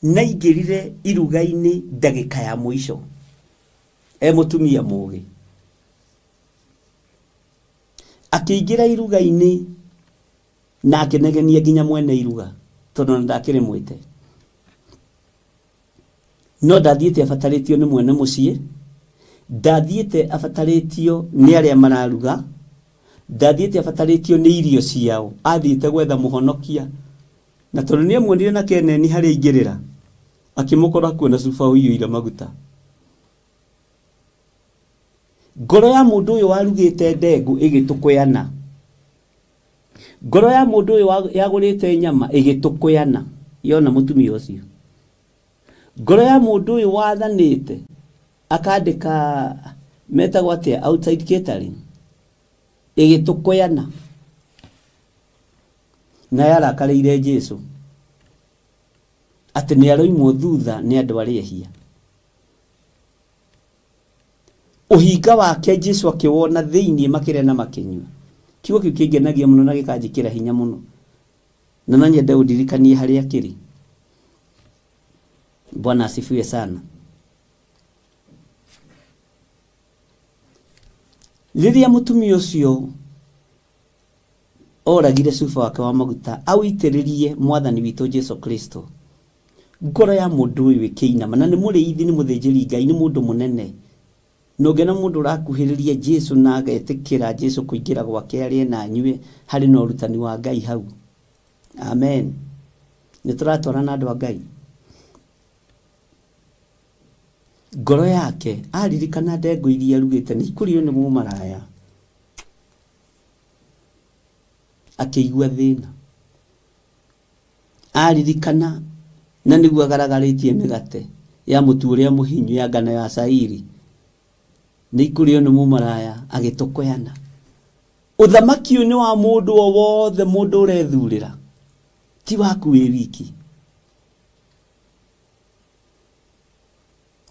naingirire iruga-ini ndagika ya mwisho, mutumia mugi akiingira iruga-ini na akinegenia nginya mwene iruga tondu ndakire mwite. No ndathiite abataritio ni mwene mucii, ndathiite abataritio ni aria mararuga, ndathiite abataritio ni irio ciao, athiite gwetha muhonokia. Na tondu ni amuonire na keneni hari ingirira, akimukora kuona cuba uiyuire maguta. Ngoro ya mundu uyu warugite ndengu igitukuyana, ngoro ya mundu uyu yagurite nyama igitukuyana, yona mutumia ucio. ngoro ya mundu uyu wathanite akandika metagwo atia outside catering igitukoyana na yarakariire Jesu ati ni aroimwo thutha ni andu arehia. Uhinga wake Jesu akiwona thiini makire na makinywa. Kiugo kiu kingenagia muno na gikanjikira hinya muno. Na nanye ndirikanie hari akiri. Bwana asifiwe sana. Liria mutumia ucio oragire cuba wake wa maguta awitiririe mwathani witu Jesu Kristo. Ngoro ya mundu uyu ikiinama na ni muriithi ni muthinjiri Ngai ni mundu munene. Nogena mundu rakuhiriria Jesu na agetikira Jesu kuingira gwake ari na anyue hari no rutani wa Ngai hau. Amen. Nituratwarana andu a Ngai. Ngoro yake aririkana ndego iria rugite ni kurio ni mumaraya. Akiigua thina. Aririkana na niguo agaragaritie migate ya mutu uria muhinyu ya ngano ya cairi. Ni kurio ni mumaraya agitukoyana. Uthamaki ni wa mundu o wothe mundu urethurira. Ti waku wi wiki.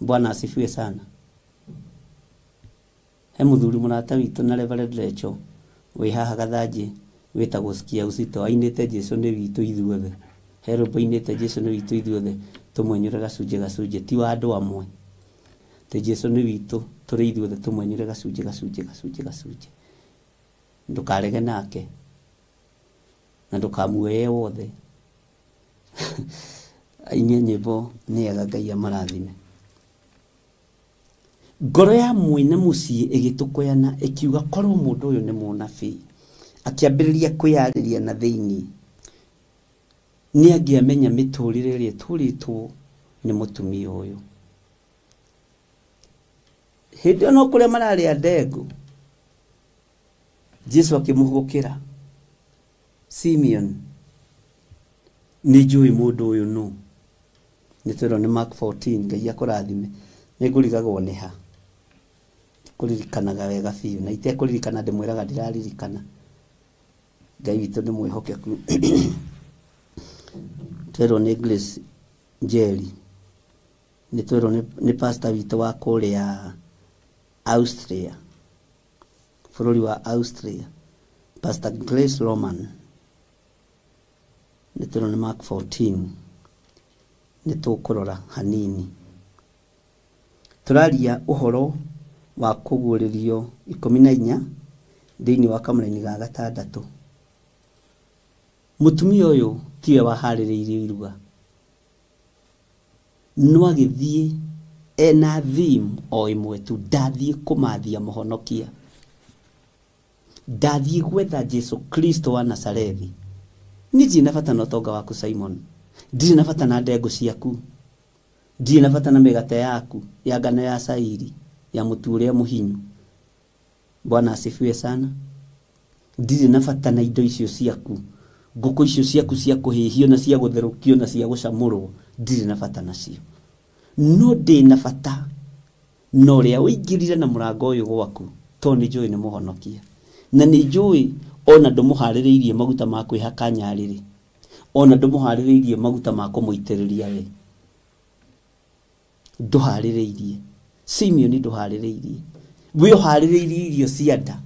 Bwana asifiwe sana. He muthuri murata witu na Reverend Lecho wi haha gathaje witagwo Sikia Uzito ainite Jesu ni witu ithuothe. Hero bainite Jesu ni witu ithuothe tumwenyure gacunje ti wa andu amwe. Te Jesu ni witu turi ithuothe tumwenyure gacunje. Ndukarege nake na ndukamuoye wothe. Ainie nyimbo ni ega Ngai amarathime. Ngoro ya mwene mucii igitukoyana ikiuga korwo mundu uyu ni munabii akiambiriria kwiyariria na thiini ni angiamenya miturire ri turitwo ni mutumia uyu. Hindi no kuria marari andego Jesu akimuhukira Simeon ni jui mundu uyu no nitero ni Mark 14 Ngai akurathime ni ngurigagwo ni ha kuririkanaga wega biu na ite kuririkana ndimwiraga ndiraririkana. Ngai witu ni mwihokeku. Twero ni Grace Njeri ni twero ni pastor witu wa kuria Austria, bururi wa Austria, Pastor Grace Roman. Ni twero ni Mark 14 ni tukurora hanini. Turaria uhoro wa kuguririo 14 thiini wa kamuraini ga gatandatu. Mutumia uyu tiwe wahaririirie iruga. No agithie ena theme o imwe tu ndathie kumathia muhonokia. Ndathie gwetha Jesu Kristo wa Nazarethi. Niji nabata na utonga waku Simon. Ndiri nabata na ndego ciaku. Ndiri nabata na migate yaku ya ngano ya cairi ya mutu uria muhinyu. Bwana asifiwe sana. Ndiri nabata na indo icio ciaku. Nguku icio ciaku cia kuhihio na cia gutherukio na cia gucamurwo. Ndiri nabata nacio. No ndi nabata no ria uingirire na murango uyu gwaku to ni njui ni muhonokia. Na ni njui ona ndumuhaririirie maguta ma kwihaka nyariri. Ona ndumuhaririirie maguta ma kumuitiriria we. Nduhaririirie. Simeon nduhaririirie. We uhaririirie irio cia nda.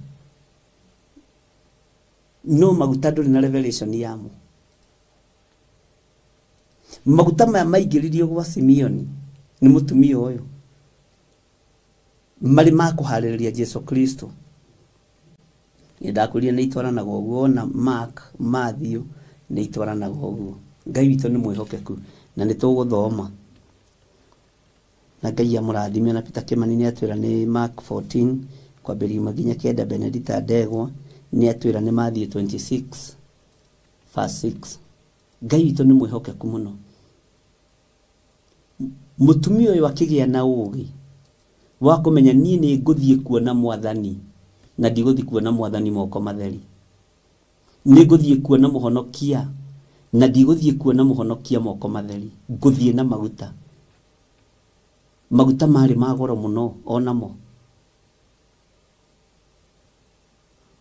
No maguta nduri na revelation yamu. Maguta maya maingiririo gwa Simeon ni mutumia uyu. Mari ma kuhaririria Jesu Kristo. Ni ndakuria ni itwarana goguo na Mark, Matthew ni itwarana goguo. Ngai witu ni mwihokeku na ni tuguthoma. Na Ngai amurathime na Peter Kimani ni atwira ni Mark 14 kwa beri maginya kenda Benedita Ndegwa ni atwira ni Matthew 26 verse 6. Ngai witu ni mwihokeku muno. Mutumia uyu akigia na ugi wa kumenya nie ni nguthie kuona mwathani na ndiguthie kuona mwathani moko matheri. Ni nguthie kuona muhonokia na ndiguthie kuona muhonokia moko matheri. Nguthie na maguta maguta mari magoro muno onamo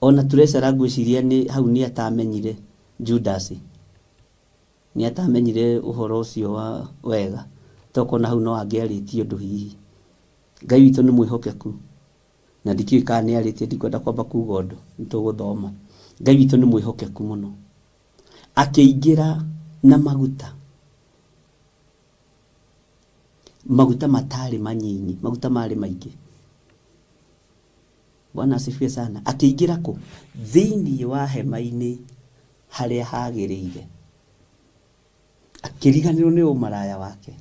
ona turesara gwiciria ni hau ni atamenyire Judas ni atamenyire uhoro ucio wa wega tokona hau no angiarĩtie ũndũ hihi Ngai witũ nĩ mwĩhokeku na ndikiũĩ kana nĩ arĩtie ndikwenda kwamba kuuga ũndũ nĩtũgũthoma Ngai witũ nĩ mwĩhokeku mũno akĩingĩra na maguta matari manyinyi maguta mari maingĩ Bwana asifiwe sana akĩingĩra kũ thĩinĩ wa hema-inĩ harĩa hagĩrĩire akĩriganĩrwo nĩ ũmaraya wake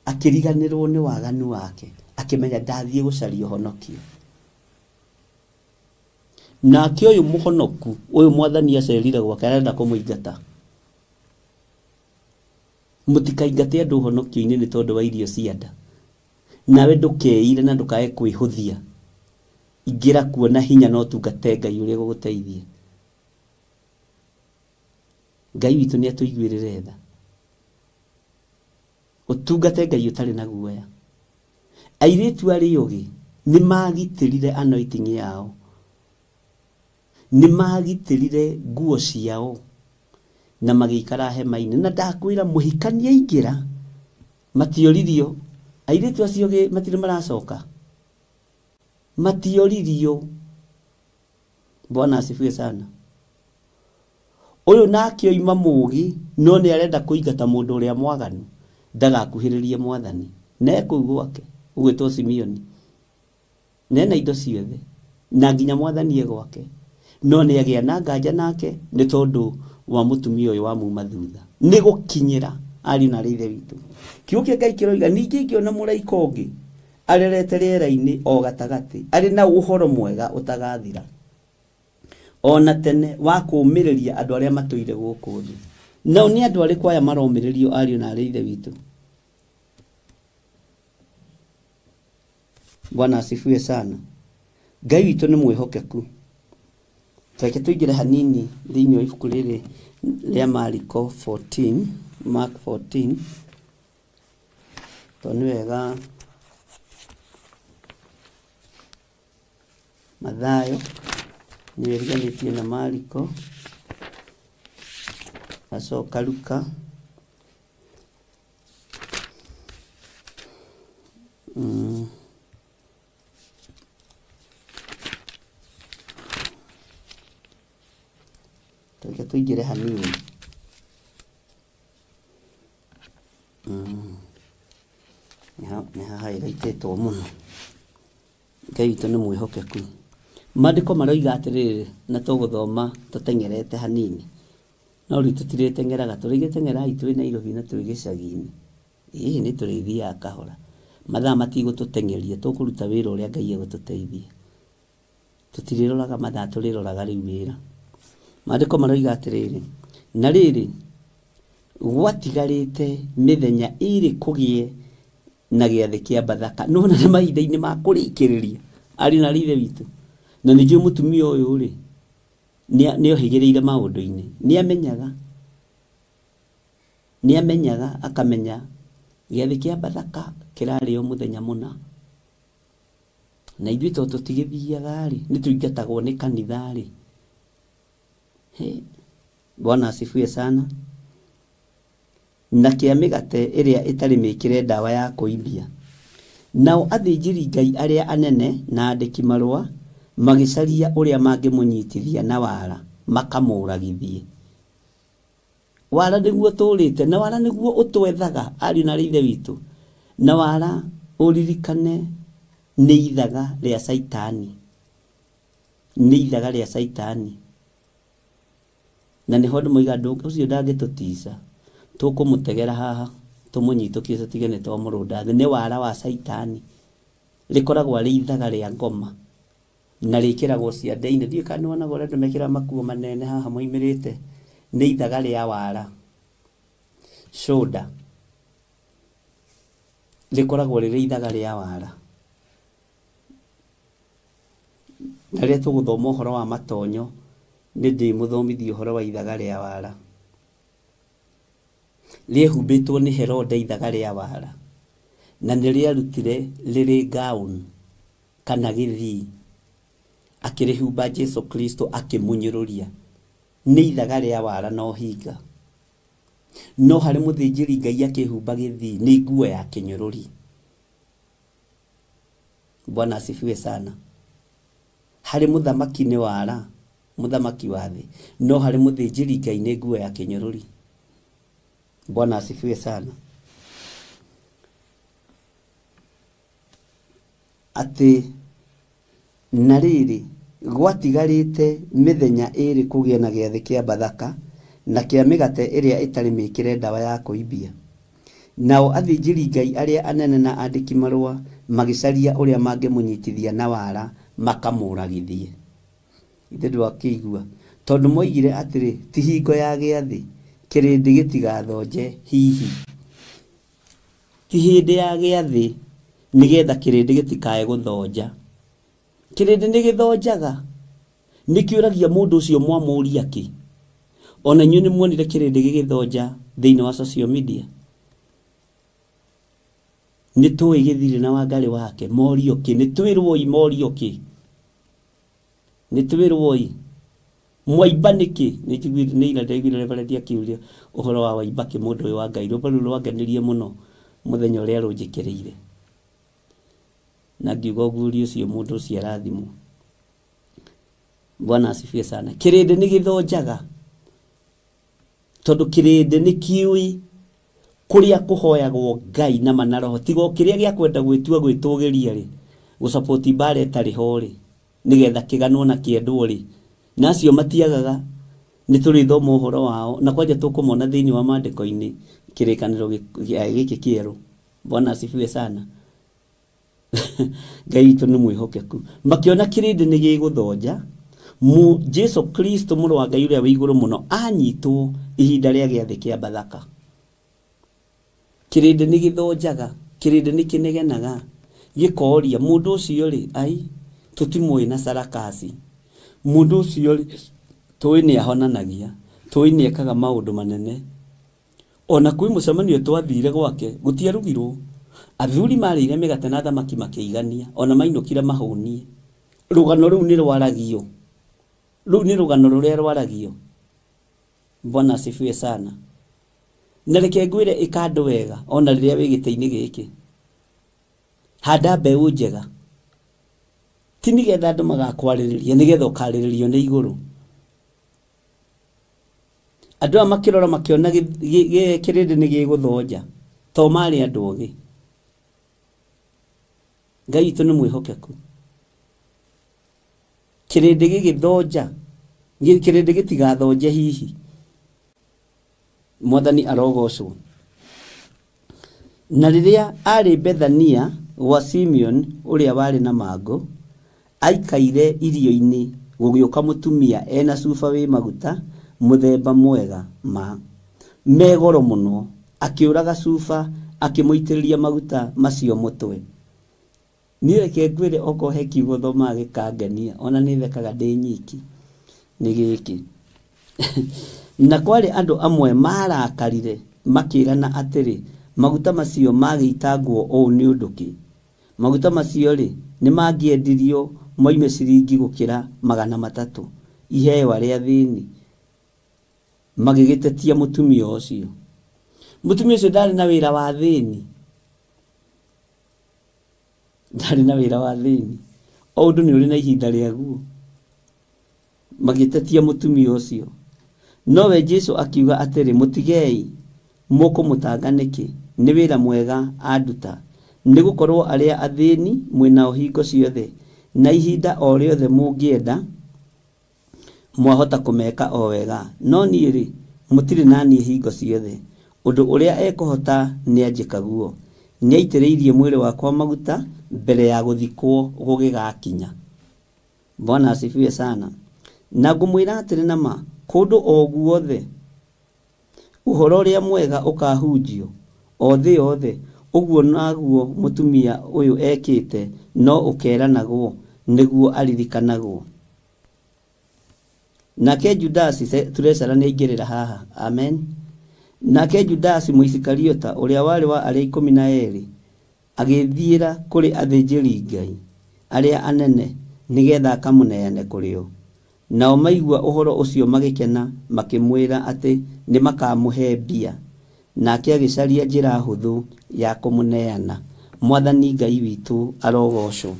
akĩriganĩrwo nĩ waganu wake akĩmenya ndathiĩ gũcaria ũhonokio nake ũyũ mũhonoku ũyũ mwathani acerire gwake arenda kũmũingata mũtikaingate andũ ũhonokio-inĩ nĩ tondũ wa irio cia nda nawe ndũkeire na ndũkae kwĩhũthia ingĩra kuona hinya no tungate Ngai ũrĩa gũgũteithia Ngai witũ nĩ atũiguĩrĩre tha ũtungate Ngai ũtarĩ na guoya airĩtu arĩ ũgĩ nĩ magitĩrire anointing yao nĩ magitĩrire nguo ciao na magĩikara hema-inĩ na ndakwĩra mũhikania aingĩra matioririo airĩtu acio ũgĩ matirĩ maracoka matioririo Bwana asifiwe sana ũyũ nake oima mũgi no nĩ arenda kũingata mũndũ ũrĩa mwaganu ndagakuhĩrĩrie mwathani ne kũu gwake ũgwĩtwo Simeoni nena indo ciothe na nginya mwathani gwake no nĩ agĩa na nganja nake nĩ tondũ wa mũtumia ũyũ wa muma thutha nĩ gũkinyĩra ari na rĩithe witũ kiuke Ngai kĩroiga ningĩ ingĩona mũraika ũngĩ arerete rĩera-inĩ o gatagatĩ arĩ na ũhoro mwega ũtagathira ona tene wa kũũmĩrĩria andũ arĩa matũire gũkũ thĩ nao nĩ andũ arĩkũ aya maromĩrĩrio ariũ na rĩithe witũ Bwana asifiwe sana Ngai witũ nĩ mwĩhokeku twake tũingĩre hanini thĩinĩ wa ibuku rĩrĩ rĩa Marko 14 Mark 14 to nĩ wega Mathayo nĩ weriganĩtie na Marko acoka Luka twake tũingĩre hanini nĩ highlightĩtwo mũno Ngai witũ nĩ mwĩhokeku maandĩko maroiga atĩrĩrĩ na tũgũthoma tũteng'erete hanini no rĩu tũtirĩteng'eraga tũrĩgĩteng'erai twĩ Nairobi na tũrĩ gĩcagi-inĩ nĩ tũrĩthiaga kahora mathaa matigũtũteng'eria tũkũruta wĩra ũrĩa Ngai egũtũteithia tũtirĩroraga mathaa tũrĩroraga rĩu wĩra maandĩko maroiga atĩrĩrĩ na rĩrĩ gwatigarĩte mĩthenya ĩrĩ kũgĩe na gĩathĩ kĩa Bathaka no na mahinda-inĩ ma kũrĩkĩrĩria ari na rĩithe witũ na nĩjue mũtumia ũyũ rĩ nĩ ohĩgĩrĩire maũndũ-inĩ nĩ amenyaga akamenya gĩathĩ kĩa Bathaka kĩrarĩ o mũthenya mũna na ithuĩ to tũtigĩthiaga rĩ nĩ tũingatagwo nĩ kanitha rĩ Bwana asifiwe sana na kĩa mĩgate ĩrĩa ĩtarĩ mĩkĩre ndawa ya kũimbia nao athĩnjĩri Ngai arĩa anene na andĩki marũa magĩcaria ũrĩa mangĩmũnyitithia na wara makamũragithie wara nĩguo tũrĩte na wara nĩguo ũtwethaga ari na rĩithe witũ na wara ũririkane nĩ ithaga rĩa Saitani na nĩ hondu moiga andũ ũcio ndangĩtũtica tũkũmũtegera haha tũmũnyitũkie tũtige nĩ twamũrũnda thĩ nĩ wara wa Saitani rĩkoragwo arĩ ithaga rĩa ngoma na rĩkĩragwo ciande-inĩ ndiũĩ kana nĩwonaga ũrĩa andũ mekĩra makuo manene haha moimĩrĩte nĩ ithaga rĩa wara shoulder rĩkoragwo rĩrĩ ithaga rĩa wara na rĩrĩa tũgũthoma ũhoro wa matonyo nĩ ndĩmũthomithia ũhoro wa ithaga rĩa wara rĩehumbĩtwo nĩ Herode ithaga rĩa wara na nĩrĩarutire rĩrĩ gown kana gĩthii, akĩrĩhumba Jesu Kristo akĩmunyũrũria. Nĩ ithaga rĩa wara no hinga, no harĩ mũthĩnjĩri Ngai akĩhumba gĩthii nĩ nguo ya kĩnyũrũri. Bwana asifiwe sana. Harĩ mũthamaki nĩ wara, mũthamaki wa thĩ, no harĩ mũthĩnjĩri Ngai nĩ nguo ya kĩnyũrũri. Bwana asifiwe sana. Atĩ na rĩrĩ gwatigarĩte mĩthenya ĩrĩ kũgĩa na gĩathĩ kĩa Bathaka na kĩa mĩgate ĩrĩa ĩtarĩ mĩkĩre ndawa ya kũimbia. Nao athĩnjĩri Ngai arĩa anene na andĩki marũa magĩcaria ũrĩa mangĩmũnyitithia na wara makamũragithie. Ithe ndwakĩigua, tondũ moigire atĩrĩ ti hingo ya gĩathĩ, kĩrĩndĩ gĩtigathonje hihi. Ti hĩndĩ ya gĩathĩ nĩgetha kĩrĩndĩ gĩtikae gũthonja. Kĩrĩndĩ nĩ gĩthonjaga. Nĩkĩũragia mũndũ ũcio mwamũria kĩ? Ona inyuĩ nĩmuonire kĩrĩndĩ gĩgĩthonja thĩinĩ wa social media? Nĩtũĩ gĩthirĩ na Wangarĩ wake morio kĩ? Nĩtwĩrwo morio kĩ? Nĩtwĩrwo Mwaimba nĩkĩ? Nĩiraiguire Reverend akiuria ũhoro wa Waimba kĩ mũndũ ũyũ wa Ngai. Rũmba rũu rwanganirie mũno mũthenya ũrĩa rũnjĩkĩrĩire. Na ngiuga ũguũrio ũcio mũndũ ũcio arathimwo. Bwana asifiwe sana. Kĩrĩndĩ nĩ gĩthonjaga, tondũ kĩrĩndĩ nĩ kĩũĩ kũrĩa kũhoyagwo Ngai na manaroho. Tiga kĩrĩa gĩa kwenda gwĩtua gwĩtũgĩria rĩ, gũsapoti mbara ĩtarĩ ho rĩ, nĩgetha kĩganwo na kĩendwo rĩ, na acio matiagaga. Nĩtũrĩthoma ũhoro wao na kwanja tũkũmona thĩinĩ wa maandĩko-inĩ kĩrĩkanĩro gĩkĩ kĩerũ. Bwana asifiwe sana. Ngai witũ nĩ mwĩhokeku. Makĩona kĩrĩndĩ nĩ gĩgũthonja, Jesu Kristo mũrũ wa Ngai ũrĩa wĩ igũrũ mũno anyitwo ihinda rĩa gĩathĩ kĩa Bathaka. Kĩrĩndĩ nĩ gĩthonjaga, kĩrĩndĩ nĩ kĩnegenaga, gĩkoria mũndũ ũcio rĩ, ai tũtimũĩ na sarakasi. Mũndũ ũcio rĩ, tũĩ nĩ ahonanagia, tũĩ nĩ ekaga maũndũ manene. Ona kwĩ mũcemanio twathire gwake gũtiarugirwo. Athuri marĩire mĩgate na thamaki makĩigania, ona mainũkire mahũnie. Rũgano rũu nĩ rwaragio. Rũu nĩ rũgano rũrĩa rwaragio. Bwana asifiwe sana. Na reke ngwĩre ĩka andũ wega ona rĩrĩa wĩ gĩtĩ-inĩ gĩkĩ. Handa mbeũ njega. Ti nĩgetha andũ magakwarĩrĩria, nĩgetha ũkarĩrĩrio nĩ igũrũ. Andũ aya makĩrora makĩona kĩrĩndĩ nĩ gĩgũthonja, to marĩ andũ ogĩ. Ngai witũ nĩ mwĩhokeku. Kĩrĩndĩ gĩgĩthonja, kĩrĩndĩ gĩtigathonje hihi. Mwathani arogocwo. Na rĩrĩa arĩ Bethania gwa Simeon ũrĩa warĩ na mangũ, aikaire irio-inĩ gũgĩũka mũtumia ena cuba wĩ maguta mũthemba mwega me goro mũno, akĩũraga cuba akĩmũitĩrĩria maguta macio mũtwe. Niĩ reke ngwĩre oko he kiugo thomaga gĩkangenia, ona nĩ thekaga ndĩ nyiki nĩ gĩkĩ. Na kwarĩ andũ amwe marakarire makĩrana atĩrĩ maguta macio magĩitangwo ũũ nĩ ũndũ kĩ? Maguta macio rĩ nĩ mangĩendirio moime ciringi gũkĩra 300 iheo arĩa athĩni. Magĩgĩtetia mũtumia ũcio. Mũtumia ũcio ndarĩ na wĩra wa thĩni. Ndarĩ na wĩra wa thĩni. O ũndũ nĩ ũrĩ na ihinda rĩaguo. Magĩtetia mũtumia ũcio. Nowe Jesu akiuga atĩrĩ mũtigei mũkũmũtanga nĩkĩ? Nĩ wĩra mwega anduta. Nĩ gũkorwo arĩa athĩni mwĩnao hingo ciothe, na ihinda o rĩothe mũngĩenda mwahota kũmeka o wega. No niĩ rĩ mũtirĩ naniĩ hingo ciothe. Ũndũ ũrĩa ekũhota nĩ anjĩkaguo. Nĩaitĩrĩirie mwĩrĩ wakwa maguta mbere ya gũthikwo gũgĩgakinya. Bwana asifiwe sana. Na ngũmwĩra atĩrĩ nama kũndũ o guothe ũhoro ũrĩa mwega ũkahunjio o thĩ yothe, ũguo naguo mũtumia ũyũ ekĩte no ũkeranagwo nĩguo aririkanagwo. Nake Judasi Turesara nĩaingĩrĩra haha. Amen. Nake Judasi Mũisikariota ũrĩa warĩ wa arĩa 12 agĩthiĩra kũrĩ athĩnjĩri Ngai arĩa anene nĩgetha akamuneane kũrĩ o. Nao maigua ũhoro ũcio magĩkena, makĩmwĩra atĩ nĩ makamũhe mbia, nake agĩcaria njĩra hũthũ ya kũmũneana. Mwathani Ngai witũ arogocwo.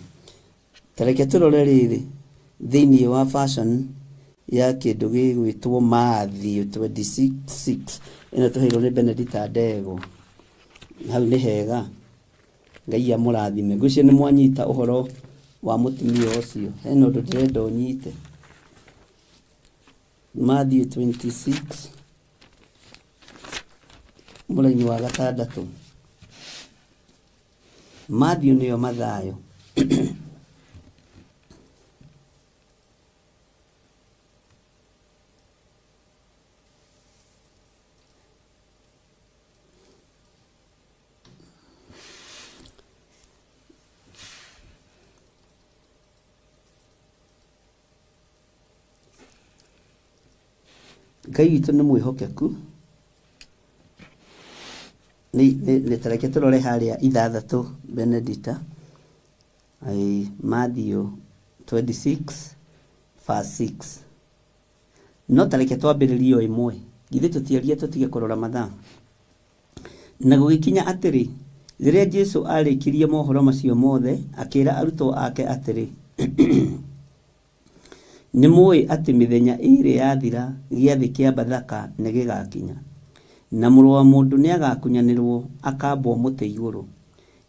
Tareke tũrore rĩrĩ thĩinĩ wa version ya kĩndũ gĩgwĩtwo Matthew 26:6, ĩno tũheirwo nĩ Benedict Ndegwa. Hau nĩ hega. Ngai amũrathime. Ngwĩciria nĩ mwanyita ũhoro wa mũtumia ũcio. Hena ũndũ ndĩrenda ũnyite. Matthew 26 mũraini wa 6. Matthew nĩyo Mathayo. Ngai witũ nĩ mwĩhokeku. Nĩ tareke tũrore harĩa 6 Benedicta. Matthew 26:6. No tareke twambĩrĩrie o ĩmwe. Githĩ tũtiaria tũtige kũrora mathaa. Na gũgĩkinya atĩrĩ, rĩrĩa Jesũ arĩkirie mohoro macio mothe, akĩra arutwo ake atĩrĩ, nĩ mũĩ atĩ mĩthenya ĩrĩ yathira gĩathĩ kĩa Bathaka nĩ gĩgakinya, na mũrũ wa mũndũ nĩ agakunyanĩrwo akambwo mũtĩ igũrũ.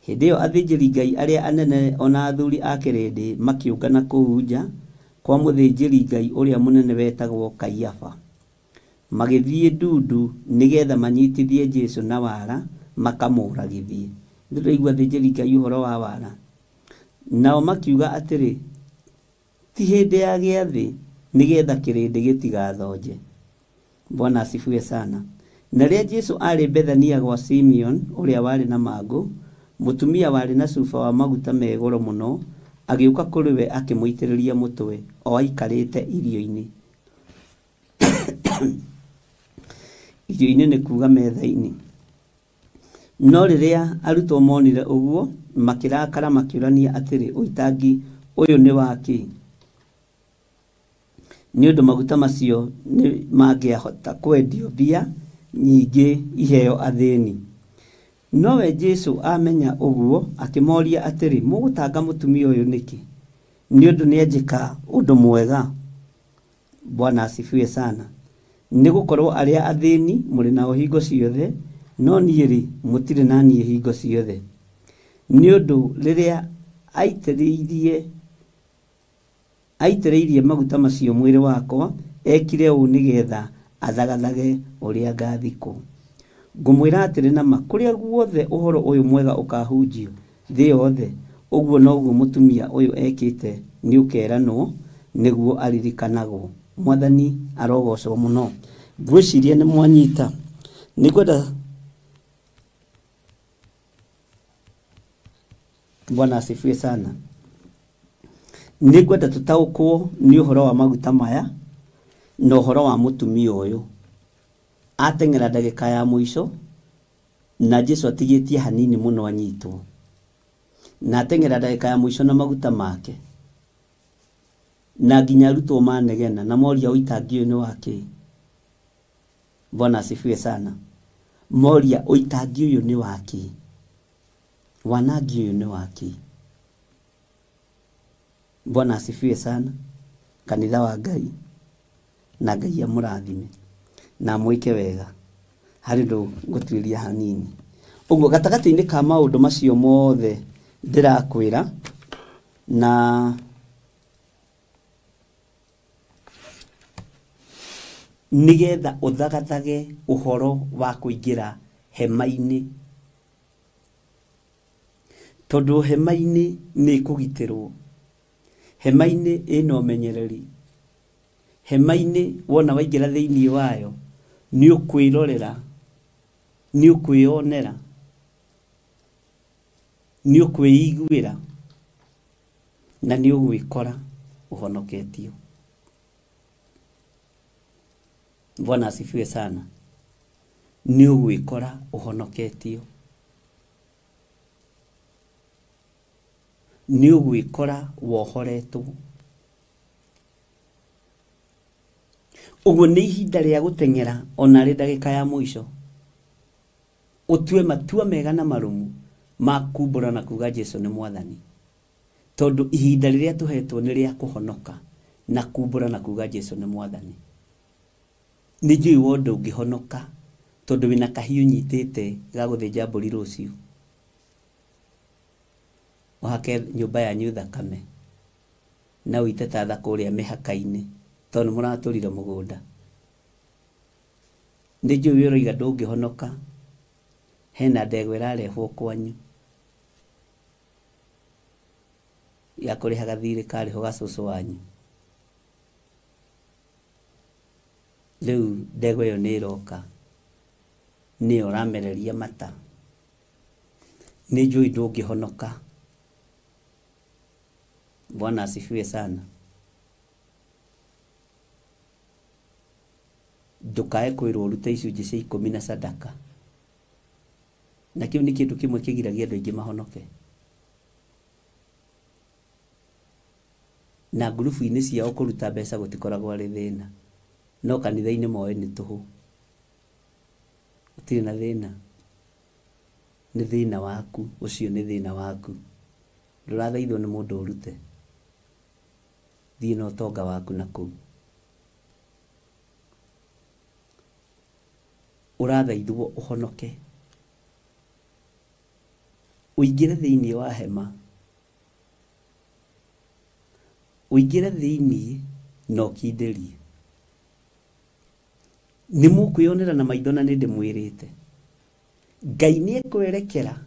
Hĩndĩ ĩyo athĩnjĩri Ngai arĩa anene ona athuri a kĩrĩndĩ makĩũngana kũu nja kwa mũthĩnjĩri Ngai ũrĩa mũnene wetagwo Kaiafa. Magĩthiĩ ndundu nĩgetha manyitithie Jesũ na wara makamũragithie. Ndĩraigua athĩnjĩri Ngai ũhoro wa wara. Nao makiuga atĩrĩ, ti hĩndĩ ya gĩathĩ nĩgetha kĩrĩndĩ gĩtigathonje. Bwana asifiwe sana. Na rĩrĩa Jesũ arĩ Bethania gwa Simeon ũrĩa warĩ na mangũ, mũtumia warĩ na cuba wa maguta me goro mũno, agĩũka kũrĩ we akĩmũitĩrĩria mũtwe o aikarĩte irio-inĩ. Irio-inĩ nĩ kuuga metha-inĩ. No rĩrĩa arutwo monire ũguo, makĩrakara makĩũrania atĩrĩ, ũitangi ũyũ nĩ waki. Nĩ ũndũ maguta macio nĩ mangĩahota kwendio mbia nyingĩ iheo athĩni. Nowe Jesũ amenya ũguo, akĩmoria atĩrĩ, mũgũtanga mũtumia ũyũ nĩkĩ? Nĩ ũndũ nĩanjĩka ũndũ mwega. Bwana asifiwe sana. Nĩ gũkorwo arĩa athĩni mũrĩ nao hingo ciothe, no niĩ-rĩ mũtirĩ na niĩ hingo ciothe. Nĩ ũndũ rĩrĩa aitĩrĩirie maguta macio mwĩrĩ wakwa, ekire ũũ nĩgetha athagathage ũrĩa ngathikwo. Ngũmwĩra atĩrĩ nama, kũrĩa guothe ũhoro ũyũ mwega ũkahunjio thĩ yothe, ũguo noguo mũtumia ũyũ ekĩte nĩ ũkeranwo nĩguo aririkanagwo. Mwathani arogocwo mũno. Ngwĩciria nĩ mwanyita. Nĩngwenda Bwana asifiwe sana. Nĩngwenda tũtaũkwo nĩ ũhoro wa maguta maya na ũhoro wa mũtumia ũyũ. Ateng'era ndagĩka ya mũico na Jesũ atigĩtie hanini mũno anyitwo. Na ateng'era ndagĩka ya mũico na maguta make. Na nginya arutwo manegena na moria ũitangi ũyũ nĩ waki. Bwana asifiwe sana. Moria ũitangi ũyũ nĩ waki. Wanangi ũyũ nĩ waki. Bwana asifiwe sana. Kanitha wa Ngai na Ngai amũrathime na mwĩke wega harĩ ndũ ngũtuĩria hanini. Ũguo gatagatĩ-inĩ ka maũndũ macio mothe ndĩrakwĩra, na nĩgetha ũthagathage ũhoro wa kũingĩra hema-inĩ, tondũ hema-inĩ nĩ kũgitĩrwo. Hema-inĩ ĩna ũmenyereri. Hema-inĩ wona waingĩra thĩinĩ wayo nĩ ũkwĩrorera, nĩ ũkwĩonera, nĩ ũkwĩiguĩra na nĩ ũgwĩkora ũhonoketio. Bwana asifiwe sana. Nĩ ũgwĩkora ũhonoketio. nĩ ũgwĩkora wohoretwo. Ũguo nĩ ihinda rĩa gũteng'era ona rĩ ndagĩka ya mũico, ũtue matua mega na marũmu ma kumbũra na kuga Jesũ nĩ Mwathani, tondũ ihinda rĩrĩa tũhetwo nĩ rĩa kũhonoka na kumbũra na kuga Jesũ nĩ Mwathani. Nĩ njũĩ wothe ũngĩhonoka tondũ wĩna kahiũ nyitĩte ga gũthĩnja mbũri rũciũ, ũhake nyũmba yanyu thakame na ũite ta thako ũrĩa mĩhaka-inĩ tondũ mũratũrire mũgũnda. Nĩ njũĩ wĩ ũroiga ndũngĩhonoka, hena ndegwa ĩrarehwo kwanyu ya kũrĩha gathirĩ karĩho gacũcũ wanyu. Rĩu ndegwa ĩyo nĩ ĩroka, nĩyo ũramereria mata. Nĩ njũĩ ndũngĩhonoka. Bwana asifiwe sana. Ndũkae kwĩrwo ũrute icunjĩ cia 10 na sadaka. Na kĩu nĩ kĩndũ kĩmwe kĩgiragia andũ aingĩ mahonoke. Na ngurubu-inĩ ciao kũruta mbeca gũtikoragwo arĩ thĩna, no kanitha-inĩ moe nĩ tũhũ. Ũtirĩ na thĩna, nĩ thĩna waku, ũcio nĩ thĩna waku. Ndũrathaithwo nĩ mũndũ ũrute, thiĩ na ũtonga waku na kũu. Ũrathaithwo ũhonoke, ũingĩre thĩinĩ wa hema, ũingĩre thĩinĩ na ũkindĩrie. Nĩ mũkwĩonera na maitho na nĩ ndĩmwĩrĩte, Ngai nĩ ekwerekera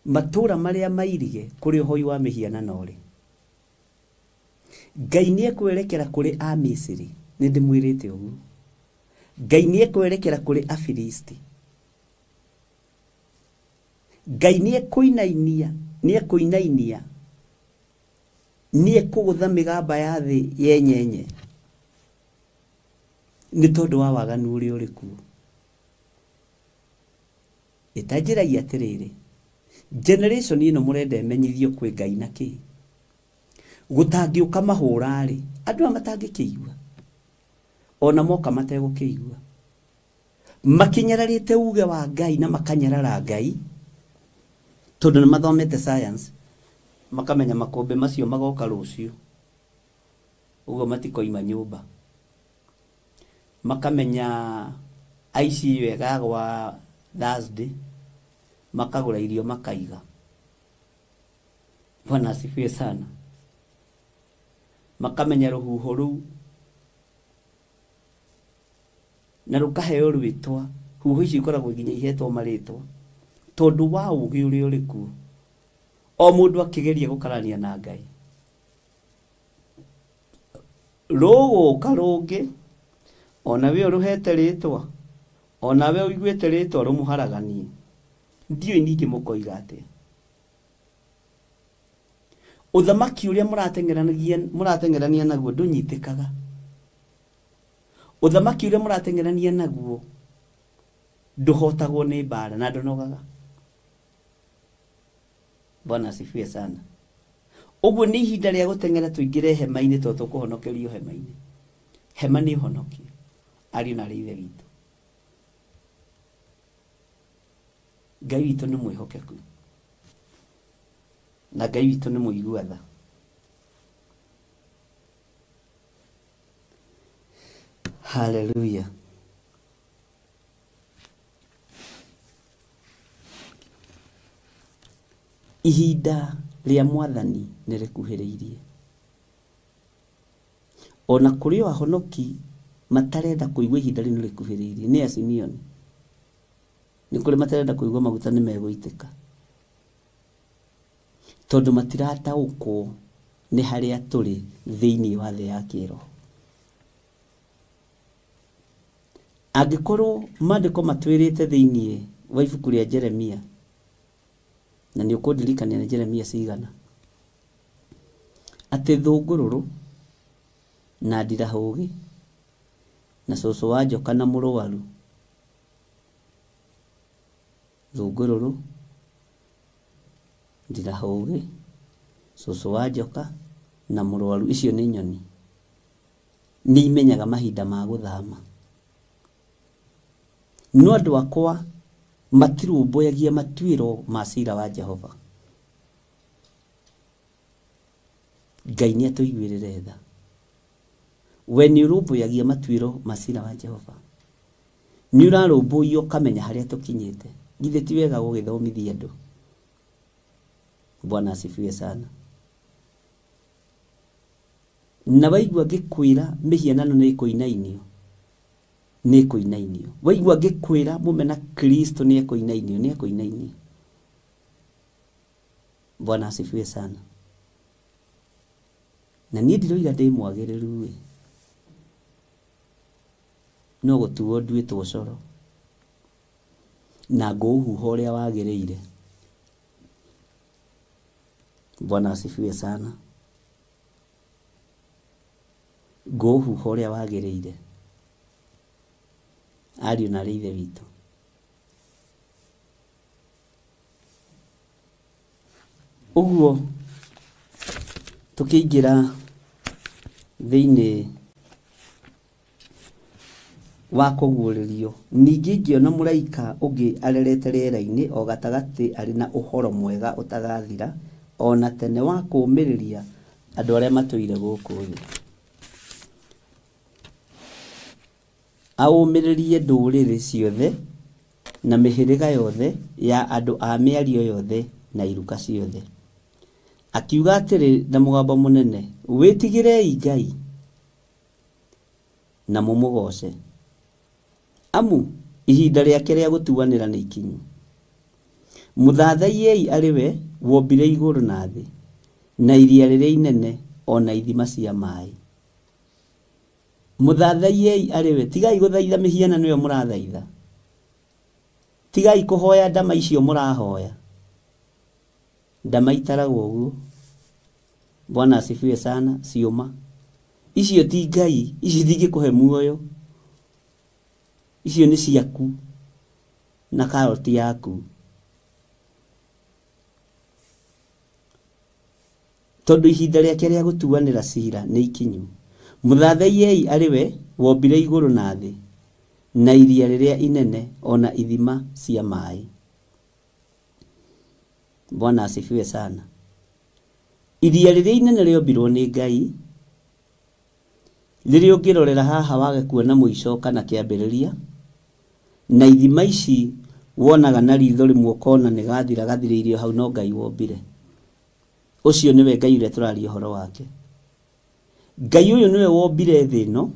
matũra marĩa mairige kũrĩ ũhoi wa mĩhianano ũrĩ. Ngai nĩ ekwerekera kũrĩ a Misiri, nĩ ndĩmwĩrĩte ũguo. Ngai nĩ ekwerekera kũrĩ Afilisti. Ngai nĩ ekũinainia, nĩ ekũgũtha mĩgamba ya thĩ yenyenye nĩ tondũ wa waganu ũrĩa ũrĩ kuo. Ĩtanjĩragia atĩrĩrĩ, generation ĩno mũrenda ĩmenyithio kwĩ Ngai na kĩ. Gũtangĩũka mahũra-rĩ, andũ matangĩkĩigua, ona moka mategũkĩigua. Makinyararĩte uge wa Ngai na makanyarara Ngai, tondũ nĩ mathomete science, makamenya makũmbĩ macio magoka rũciũ, ũguo matikoima nyũmba. Makamenya aici ĩyo ĩgagwa Thursday, makagũra irio makaiga. Bwana asifiwe sana. Makamenya rũhuho rũu na rũkaheo rwĩtwa, huho icio ikoragwo nginya ihetwo marĩtwa, tondũ wa ũgĩ ũrĩa ũrĩ kuo. O mũndũ akĩgeria gũkarania na Ngai. Rũgũka rũngĩ, ona we ũrũhete rĩtwa, ona we ũiguĩte rĩtwa rũmũharaganie. Ndiũĩ ningĩ mũkoiga atĩa. Ũthamaki ũrĩa mũrateng'erania naguo ndũnyitĩkaga. Ũthamaki ũrĩa mũrateng'erania naguo ndũhotagwo nĩ mbara na ndũnogaga. Bwana asifiwe sana. Ũguo nĩ ihinda rĩa gũteng'era tũingĩre hema-inĩ tondũ tũkũhonokerio hema-inĩ. Hema nĩ ũhonokio, ariũ na aarĩ a Ithe witũ. Ngai witũ nĩ mwĩhokeku, na Ngai witũ nĩ mũigua tha. Hallelujah. Ihinda rĩa Mwathani nĩ rĩkuhĩrĩirie. Ona kũrĩ o ahonoki matarenda kũigua ihinda rĩu nĩ rĩkuhĩrĩirie, nĩ a Simeoni. Nĩ kũrĩ matarenda kũigua maguta nĩ megũitĩka, tondũ matirataũkwo nĩ harĩa tũrĩ thĩinĩ wa thĩ ya kĩroho. Angĩkorwo maandĩko matwĩrĩte thĩinĩ wa ibuku rĩa Jeremia, na nĩ ũkũndirikania nĩ Jeremia cigana, atĩ thũngũrũrũ na ndirahũgĩ na cũcũ wa njoka na mũrũaru, thũngũrũrũ ndirahũgĩ, cũcũ wa njoka na mũrwaru. Icio nĩ nyoni, nĩ imenyaga mahinda ma gũthama. No andũ akwa matirũmbũyagia matuĩro ma ciira wa Jehova. Ngai nĩ atũiguĩrĩre tha. We nĩ ũrũmbũyagia matuĩro ma ciira wa Jehova. Nĩ ũrarũmbũio ũkamenya harĩa tũkinyĩte. Githĩ ti wega gũgĩthomithia andũ? Bwana asifiwe sana. Na waigua ngĩkwĩra mĩhianano nĩ ĩkũinainio, nĩ ĩkũinainio. Waigua ngĩkwĩra mũmena Kristo nĩ ekũinainio, nĩ ekũinainio. Bwana asifiwe sana. Na niĩ ndiroiga ndĩ mwagĩrĩru, no gũtuo nduĩtwo coro na ngũhuha ũrĩa wagĩrĩire. Bwana asifiwe sana. Ngũhuha ũrĩa wagĩrĩire. Ariũ na ithe witũ, ũguo tũkĩingĩra thĩinĩ wa kũguũrĩrio, ningĩ ngĩona mũraika ũngĩ arerete rĩera-inĩ o gatagatĩ arĩ na ũhoro mwega ũtagathira ona tene wa kũũmĩrĩria andũ arĩa matũire gũkũ thĩ, aũmĩrĩrie ndũrĩrĩ ciothe na mĩhĩrĩga yothe ya andũ a mĩario yothe na iruka ciothe. Akiuga atĩrĩ na mũgambo mũnene, wĩtigĩrei Ngai na mũmũgoce, amu ihinda rĩake rĩa gũtuanĩra nĩ ikinyu. Mũthathaiei arĩ we wombire igũrũ na thĩ na iria rĩrĩa inene ona ithima cia maaĩ. Mũthathaiei arĩ we. Tigai gũthaitha mĩhianano ĩyo mũrathaitha. Tigai kũhoya ndama icio mũrahoya. Ndama itaragwo ũguo. Bwana asifiwe sana. Cioma icio ti Ngai, icio tingĩkũhe muoyo. Icio nĩ ciaku na karoti yaku. Tondũ ihinda rĩake rĩa gũtuanĩra ciira nĩ ikinyu. Mũthathaiei arĩ we wombire igũrũ na thĩ na iria rĩrĩa inene ona ithima cia maaĩ. Bwana asifiwe sana. Iria rĩrĩa inene rĩombirwo nĩ Ngai. Rĩrĩa ũngĩrorera haha wage kuona mũico kana kĩambĩrĩria, na ithima ici wonaga na ritho rĩmwe ũkona nĩ gathira gathirĩirio hau, no Ngai wombire. Ũcio nĩwe Ngai ũrĩa tũraria ũhoro wake. Ngai ũyũ nĩwe wombire thĩ ĩno,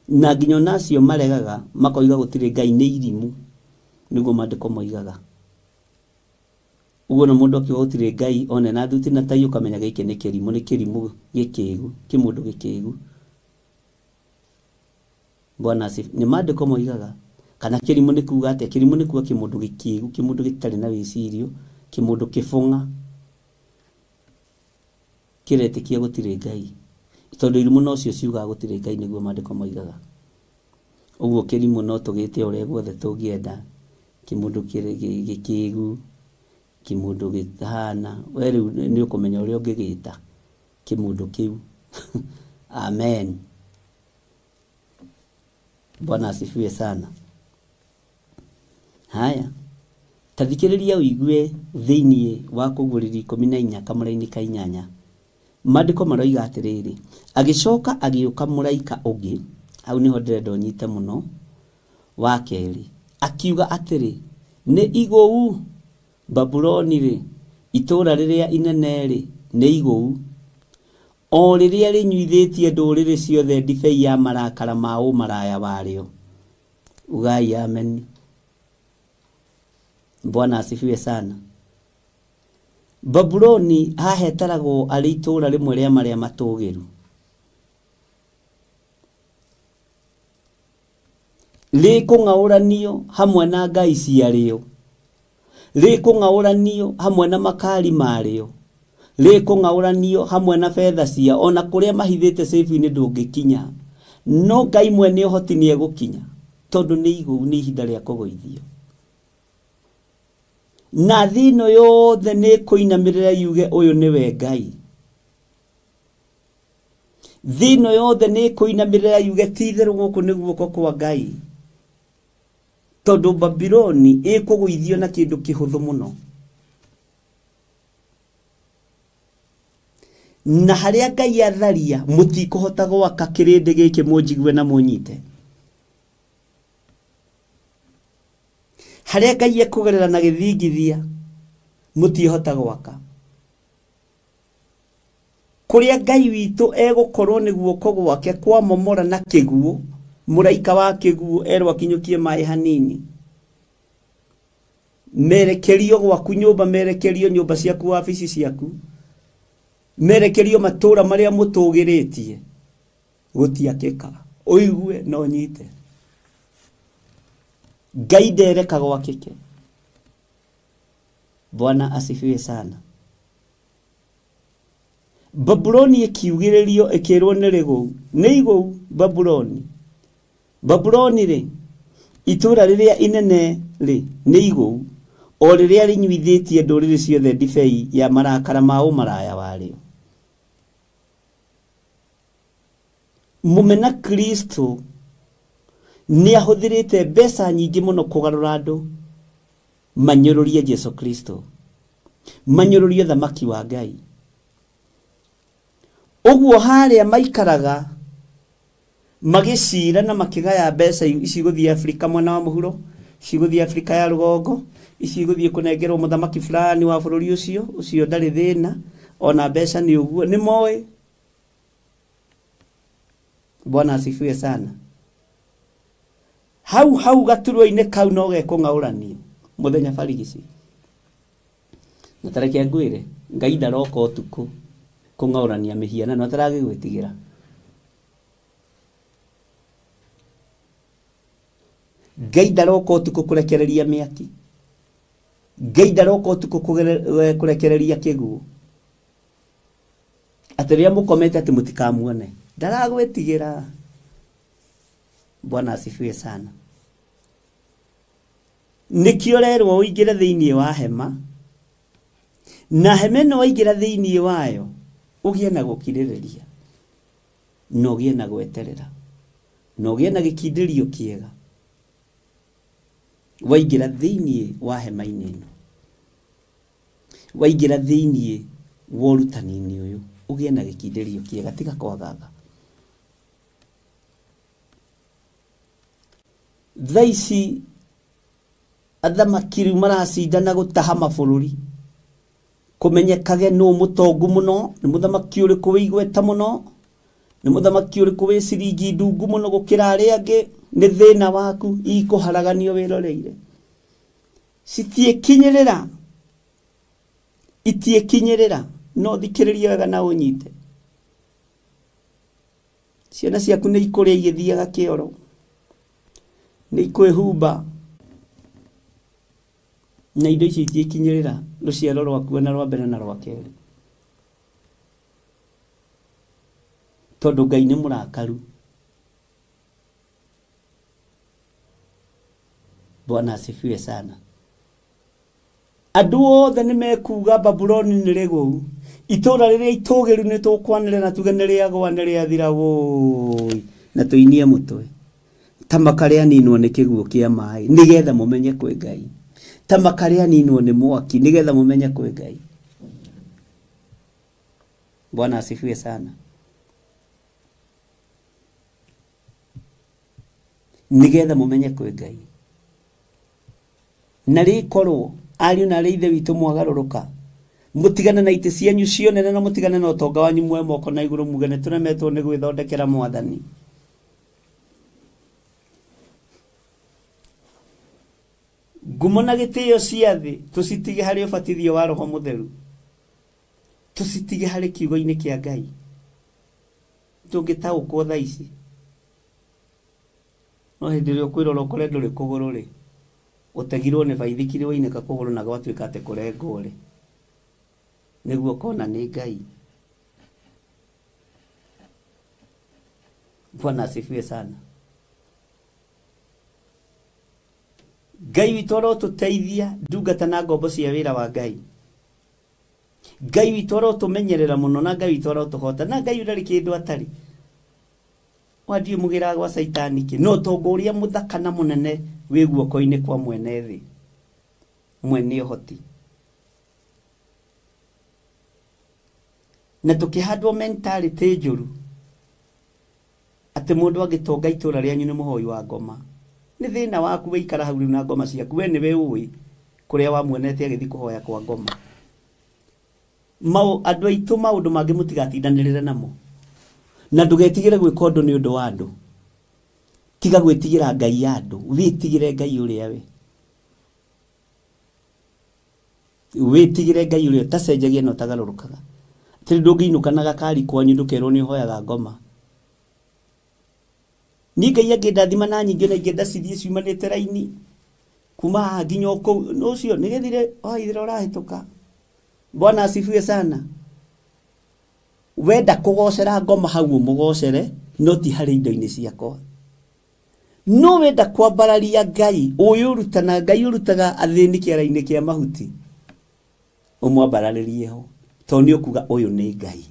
na nginya nacio maregaga makoiga gũtirĩ Ngai nĩ irimũ, nĩguo maandĩko moigaga. Ũguo na mũndũ akiuga gũtirĩ Ngai one na thuti na tai ũkamenya gĩkĩ nĩ kĩrimũ, nĩ kĩrimũ gĩkĩĩgu, kĩmũndũ gĩkĩĩgu. Bwana asifiwe. Nĩ maandĩko moigaga. Kana kĩrimũ nĩ kuuga atĩa? Kĩrimũ nĩ kuuga kĩmũndũ gĩkĩĩgu, kĩmũndũ gĩtarĩ na wĩcirio, kĩmũndũ kĩbũng'a, kĩretĩkia gũtirĩ Ngai. Tondũ irimũ no cio ciugaga gũtirĩ Ngai, nĩguo maandĩko moigaga. Ũguo kĩrimũ no tũgĩte ũrĩa guothe tũngĩenda, kĩmũndũ gĩkĩĩgu, kĩmũndũ gĩtahana, we rĩu nĩ ũkũmenya ũrĩa ũngĩgĩta kĩmũndũ kĩu. Amen. Bwana asifiwe sana. Haya, tathikĩrĩria ũigue thĩinĩ wa Kũguũrĩrio 14 kamũra-inĩ ka 8. Maandĩko maroiga atĩrĩrĩ, agĩcoka agĩũka mũraika ũngĩ, hau nĩho ndĩrenda ũnyite mũno, wa kerĩ, akiuga atĩrĩ, nĩ igũu Babuloni-rĩ, itũũra rĩrĩa inene-rĩ, nĩ igũu, o rĩrĩa rĩnyuithĩtie ndũrĩrĩ ciothe ndibei ya marakara ma ũmaraya warĩo. Ugai amen. Bwana asifiwe sana. Babuloni hahetaragwo arĩ itũũra rĩmwe rĩa marĩa matũgĩru. Rĩkũng'aũranio hamwe na ngai ciarĩo. Rĩkũng'aũranio hamwe na makari marĩo. Rĩkũng'aũranio hamwe na betha cia, ona kũrĩa mahithĩte sefu-inĩ ndũngĩkinya. No Ngai mwene ũhoti nĩ egũkinya, tondũ nĩ igũu, nĩ ihinda rĩa kũgũithio. na thino yothe nä kuinamirira yuge uyu niwe Ngai. Thino yothe nä kuinamirira yuge ti theru guku nä guoko kwa Ngai, tondu Babiloni ikuguithio na kindu kihuthu muno. Na haria Ngai atharia mutikuhota gwaka kirindi giki munjigue na munyite. Haria Ngai ekugerera na githingithia mutihota gwaka. Kuria Ngai witu egukorwo ni guoko gwake kwa momora na kiguo, muraika wa kiguo erwa kinyukie mai hanini. Merekerio gwaku nyumba, merekerio nyumba ciaku, wabici ciaku, merekerio matura maria mutugiritie, gutiakika uigue no nyite. Ngai ndereka gwakike. Bwana asifiwe sana. Babuloni ikiugiririo ikirwo nirigo nigo Babuloni. Babuloni ri itura riria inene ri nigo o riria rinyuithitie nduriri ciothe ndibei ya marakara ma umaraya wario. Mumena Kristo ni ahuthirite mbeca nyingi muno kugarura andu manyururie Jesu Kristo, manyururie thamaki wa Ngai. Uguo haria maikaraga magicira na makigaya mbeca ici guthie Afrika mwena wa muhuro, ici guthie Afrika ya rugongo, ici guthie kunengerwo muthamaki fulani wa bururi ucio ndari thina, ona mbeca ni uguo ni moe. Bwana asifiwe sana. Hau gaturwa-ine kau no gekung'auranio muthenya barigici. Na tareke ngwire Ngai ndaroka utuku kung'aurania mihiana no taragigwitigira. Ngai ndaroka utuku kurekereria miaki. Ngai ndaroka utuku kurekereria kiguo. Atiria mukomete ati mutikamuone, ndaragwitigira. Bwana asifiwe sana. Nikio rerwo uingire thiini wa hema, na hema no uingire thiini wayo ugie na gukiririria, no ugie na gweterera, no ugie na gikindirio kiega. Waingira thiini wa hema-ini ino, waingira thiini wa urutani-ini uyu ugie na gikindirio kiega, tiga kwagaga. Thaici athamaki maracindana gutaha mabururi, kumenyekage no mutongu muno, ni muthamaki uriku wigweta muno, ni muthamaki uriku wi ciringi ndungu muno gukira aria angi. Ni thina waku ikuharaganio wiroreire. Citiekinyirira, itiekinyirira, no thikiriria wega na unyite. Ciana ciaku ni ikuria igithiaga kioro, ni ikwihumba, na indo ici itiekinyirira ruciaro rwaku na rwa mbere na rwa keri, tondu Ngai ni murakaru. Bwana asifiwe sana. Andu othe ni mekuga Babuloni ni rigu, itura riria itugiru ni tukwanire na tuge ni riagwa ni riathira woi, na tuinie mutwe tamakaria ninwo ni kiguo kia mai nigetha mumenye kwi Ngai. Tamakaria ninwo ni mwaki nigetha mumenye kwi Ngai. Bwana asifiwe sana. Nigetha mumenye kwi Ngai. Na rikorwo ariu na ithe witu mwagaruruka, mutigane na ite cianyu cionene na mutigane na utonga wanyu mwe moko na iguru mugene turemetwo ni gwithondekera mwathani. Ngumo na gitio cia thi tucitige hari ubatithio wa Roho Mutheru, tucitige hari kiugo-ini kia Ngai. Tungitaukwo tha ici no hindi rio kwirora ukore nduri kuguru ri utegirwo ni baithikiri waineka kuguru na gwatuika ate kurengwo ri niguo kona ni Ngai. Bwana asifiwe sana. Ngai witũ arotuteithia ndungata na ngombo cia wĩra wa Ngai. Ngai witũ arotumenyerera mũno na Ngai witũ arotuhota na Ngai ndarĩ kĩndũ atari. Wathiĩ mũgĩra gwa Saitani kĩ no tongo ũrĩa mũthaka na mũnene wĩ guoko-inĩ kwa mwene thĩ. Mwene ũhoti. Na tũkĩhandwo mentality njũru atĩ mũndũ agĩtonga itũra rĩanyu nĩ mũhoi wa ngoma. Nĩ thĩna waku wĩikara hau na ngoma ciaku, we nĩwe ũĩ kũrĩa wamuonete agĩthiĩ kũhoya kwa ngoma. Andũ aitũ maũndũ mangĩ mũtigatindanĩrĩre namo. Na ndũgetigĩre gwĩka ũndũ nĩ ũndũ wa andũ. Tiga gwĩtigĩra Ngai ya andũ, wĩtigĩre Ngai ũrĩa we. Wĩtigĩre Ngai ũrĩa tacenjagia na ũtagarũrũkaga. Tĩri ndũngĩinũka na gakari kwanyu ndũkerwo nĩ ũhoyaga ngoma. Ni Ngai angĩndathima na nyingĩ na ingĩenda cithiĩ ciumanĩte raini kuma nginya kũu ũcio nĩgethire oithira ũrahĩtũka. Bwana asifiwe sana. Wenda kũgocera ngoma hau mũgocere no ti harĩ indo-inĩ ciakwa. No wenda kwambararia Ngai ũyũ ũrutana Ngai ũrutaga athĩni kĩara-inĩ kĩa mahuti ũmwambararĩrie ho tondũ nĩ ũkuga ũyũ nĩ Ngai.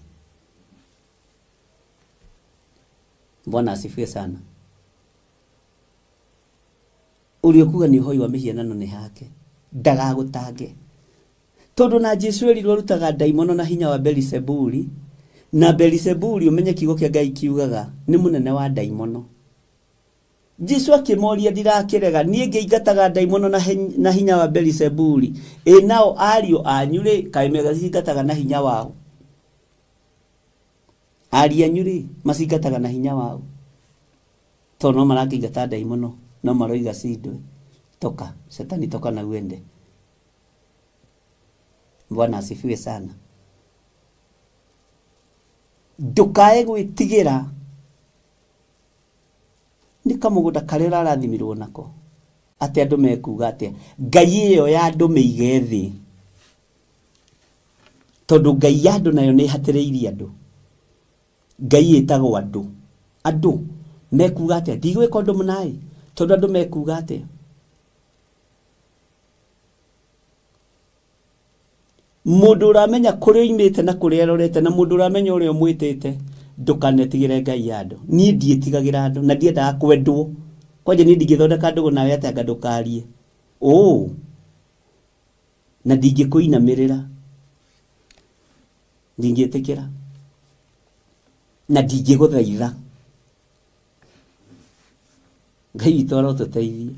Bwana asifiwe sana. Ũrĩa kuga nĩ ũhoi wa mĩhianano nĩ hake ndagagũtange tondũ na Jesũ erirwo arutaga ndaimono na hinya wa Beelzebuli, na Beelzebuli umenye kiugo kĩa Ngai kiugaga nĩ mũnene wa ndaimono. Jesũ akĩmoria ndirakĩrega niĩ ngĩingataga ndaimono na hinya wa Beelzebuli, nao ariũ anyu rĩ kaĩ megacingataga na hinya wao? Ariũ anyu rĩ macingataga na hinya wao tondũ no marakĩingata ndaimono no maroiga cindwe toka Shetani toka na uende. Bwana asifiwe sana. Ndukae gwĩtigĩra nĩ kamũgũnda karĩa ũrarathimirwo nako atĩ andũ mekuga atĩa Ngai ĩyo ya andũ mĩige thĩ tondũ Ngai ya andũ nayo nĩ hatĩrĩirie andũ. Ngai ĩtagwo andũ. Andũ mekuga atĩa ndigwĩka ũndũ mũnaĩ tondũ andũ mekuga atĩa. Mũndũ ũramenya kũrĩa oimĩte na kũrĩa arorete na mũndũ ũramenya ũrĩa ũmwĩtĩte ndũkanetigĩre Ngai ya andũ. Niĩ ndiĩtigagĩra andũ na ndiendaga kwendwo. Kwanja niĩ ndingĩthondeka ndũgũ nawe atĩ anga ndũkarie. Na ndingĩkũinamĩrĩra. Ndingĩtĩkĩra. Na ndingĩgũthaitha. Ngai witũ arotũteithie.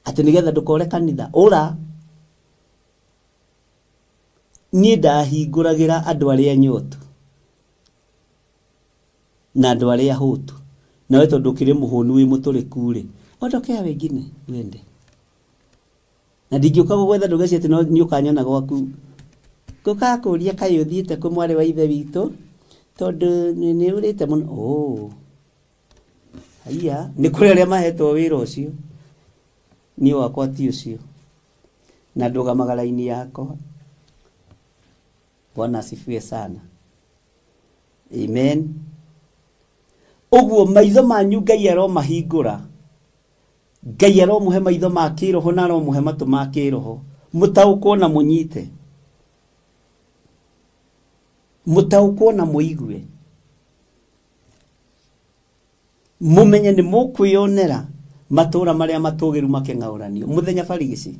Atĩ nĩgetha ndũkore kanitha. Niĩ ndahingũragĩra andũ arĩa nyotu na andũ arĩa hũtu. Nawe tondũ ũkĩrĩ mũhũnu wĩ mũtũrĩku rĩ ondokea wengine wende. Na ndingĩũka gũgwetha ndũgeci atĩ nĩ ũkanyona gwaku. Ngũka kũria kaĩ ũthiĩte kwĩ mwarĩ wa ithe witũ tondũ nĩ ũrĩte mũno. Haiya nĩ kũrĩ arĩa mahetwo wĩra ũcio. Niĩ wakwa ti ũcio. Na ndũgamaga raini yakwa. Bwana asifiwe sana. Amen. Ũguo maitho manyu Ngai aromahingũra. Ngai aromũhe maitho ma kĩroho na aromũhe matũ ma kĩroho. Mũtaũkwo na mũnyite. Mũtaũkwo na mũigue. Mũmenye nĩ mũkwĩonera matũra marĩa matũgĩru makeng'aũranio. Mũthenya barigici.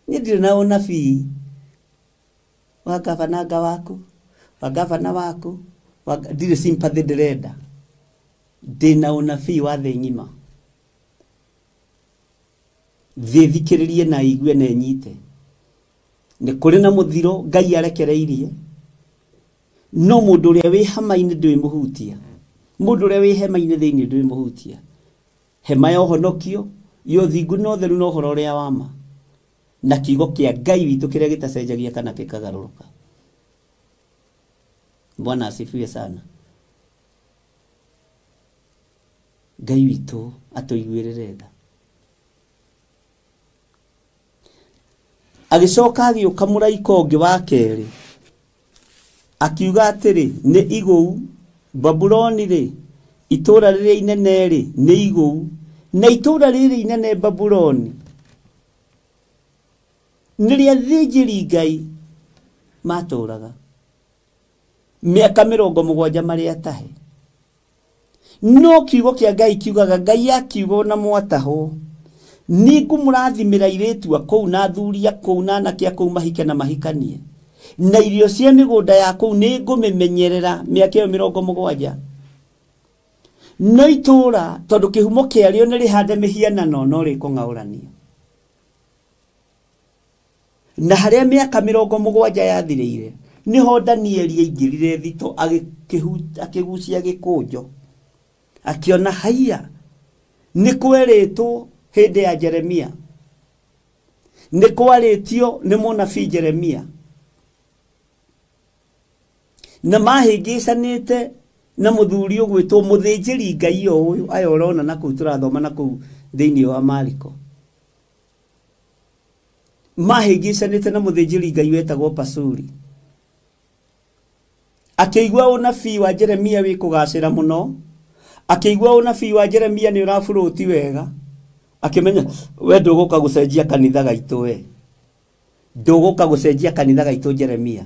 Niĩ ndirĩ na ũnabii wa gavana waku, wa gavana waku, ndirĩ sympathy ndĩrenda. Ndĩna ũnabii wa thĩ ng'ima. Thĩ thikĩrĩrie na igue na nyite. Nĩ kũrĩ na mũthiro Ngai arekereirie. No mũndũ ũrĩa wĩ hama-inĩ ndũĩ mũhutia. Mũndũ ũrĩa wĩ hema-inĩ thĩinĩ ndũĩ mũhutia. Hema ya ũhonokio, yo thingu na ũtheru na ũhoro ũrĩa wa ma. Na kiugo kĩa Ngai witũ kĩrĩa gĩtacenjagia kana gĩkagarũrũka. Bwana asifiwe sana. Ngai witũ atũiguĩrĩre tha. Agĩcoka agĩũka mũraika ũngĩ wa kerĩ. Akiuga atĩrĩ nĩ igũu Babuloni rĩ itura rĩrĩa inene rĩ nĩ igũu, na itura rĩrĩa inene Babuloni nĩrĩa athĩnjĩri Ngai matũraga mĩaka 70 marĩ atahe. No kiugo kĩa Ngai kiugaga Ngai akiuga na mwataho nĩ ngũmũrathimĩra airĩtu a kũu na athuri a kũu na anake a kũu mahike na mahikanie, na irio cia mĩgũnda ya kũu nĩ ngũmĩmenyerera mĩaka 70. No itũra tondũ kĩhumo kĩarĩo nĩ rĩhande mĩhianano no rĩkũng'aũranio. Na harĩa mĩaka 70 yathirĩire niho Danieli aingĩrire thito akĩgucia gĩkũnjo, akiona haiya nĩ kwerĩtwo hĩndĩ ya Jeremia, nĩ kwarĩtio nĩ mũnabii Jeremia, na mahĩngĩcanĩte na mũthuri ũgwĩtwo mũthĩnjĩri Ngai ũyũ aya ũrona na kũu tũrathoma na kũu thĩinĩ wa Mariko. Mahĩngĩcanĩte na mũthĩnjĩri Ngai wetagwo Pasuri, akĩigua ũnabii wa Jeremia wĩ kũgacĩra mũno, akĩigua ũnabii wa Jeremia nĩ ũrabũrũti wega, akĩmenya we ndũgũka gũcenjia kanitha gaitũ, we ndũgũka gũcenjia kanitha gaitũ Jeremia,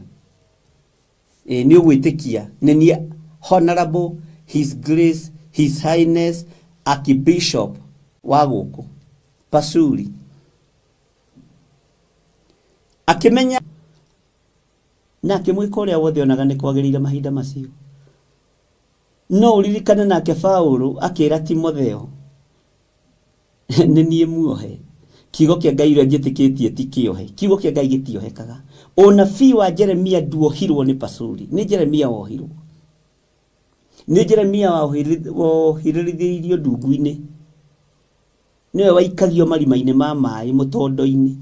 nĩ ũgwĩtĩkia nĩ niĩ Honorable His Grace His Highness Archbishop wa gũkũ Pasuri. Akĩmenya na akĩmwĩka ũrĩa wothe onaga nĩ kwagĩrĩire mahinda macio. No ũririkane nake Paũlũ akĩra Timotheo nĩ niĩ muohe. Kiugo kĩa Ngai ũrĩa njĩtĩkĩtie ti kĩohe, kiugo kĩa Ngai gĩtiohekaga. Ũnabii wa Jeremia nduohirwo nĩ Pasuri, nĩ Jeremia wohirwo. Nĩ Jeremia wohirĩrithĩirio ndungu-inĩ, nĩwe waikagio marima-inĩ ma maĩ mũtondo-inĩ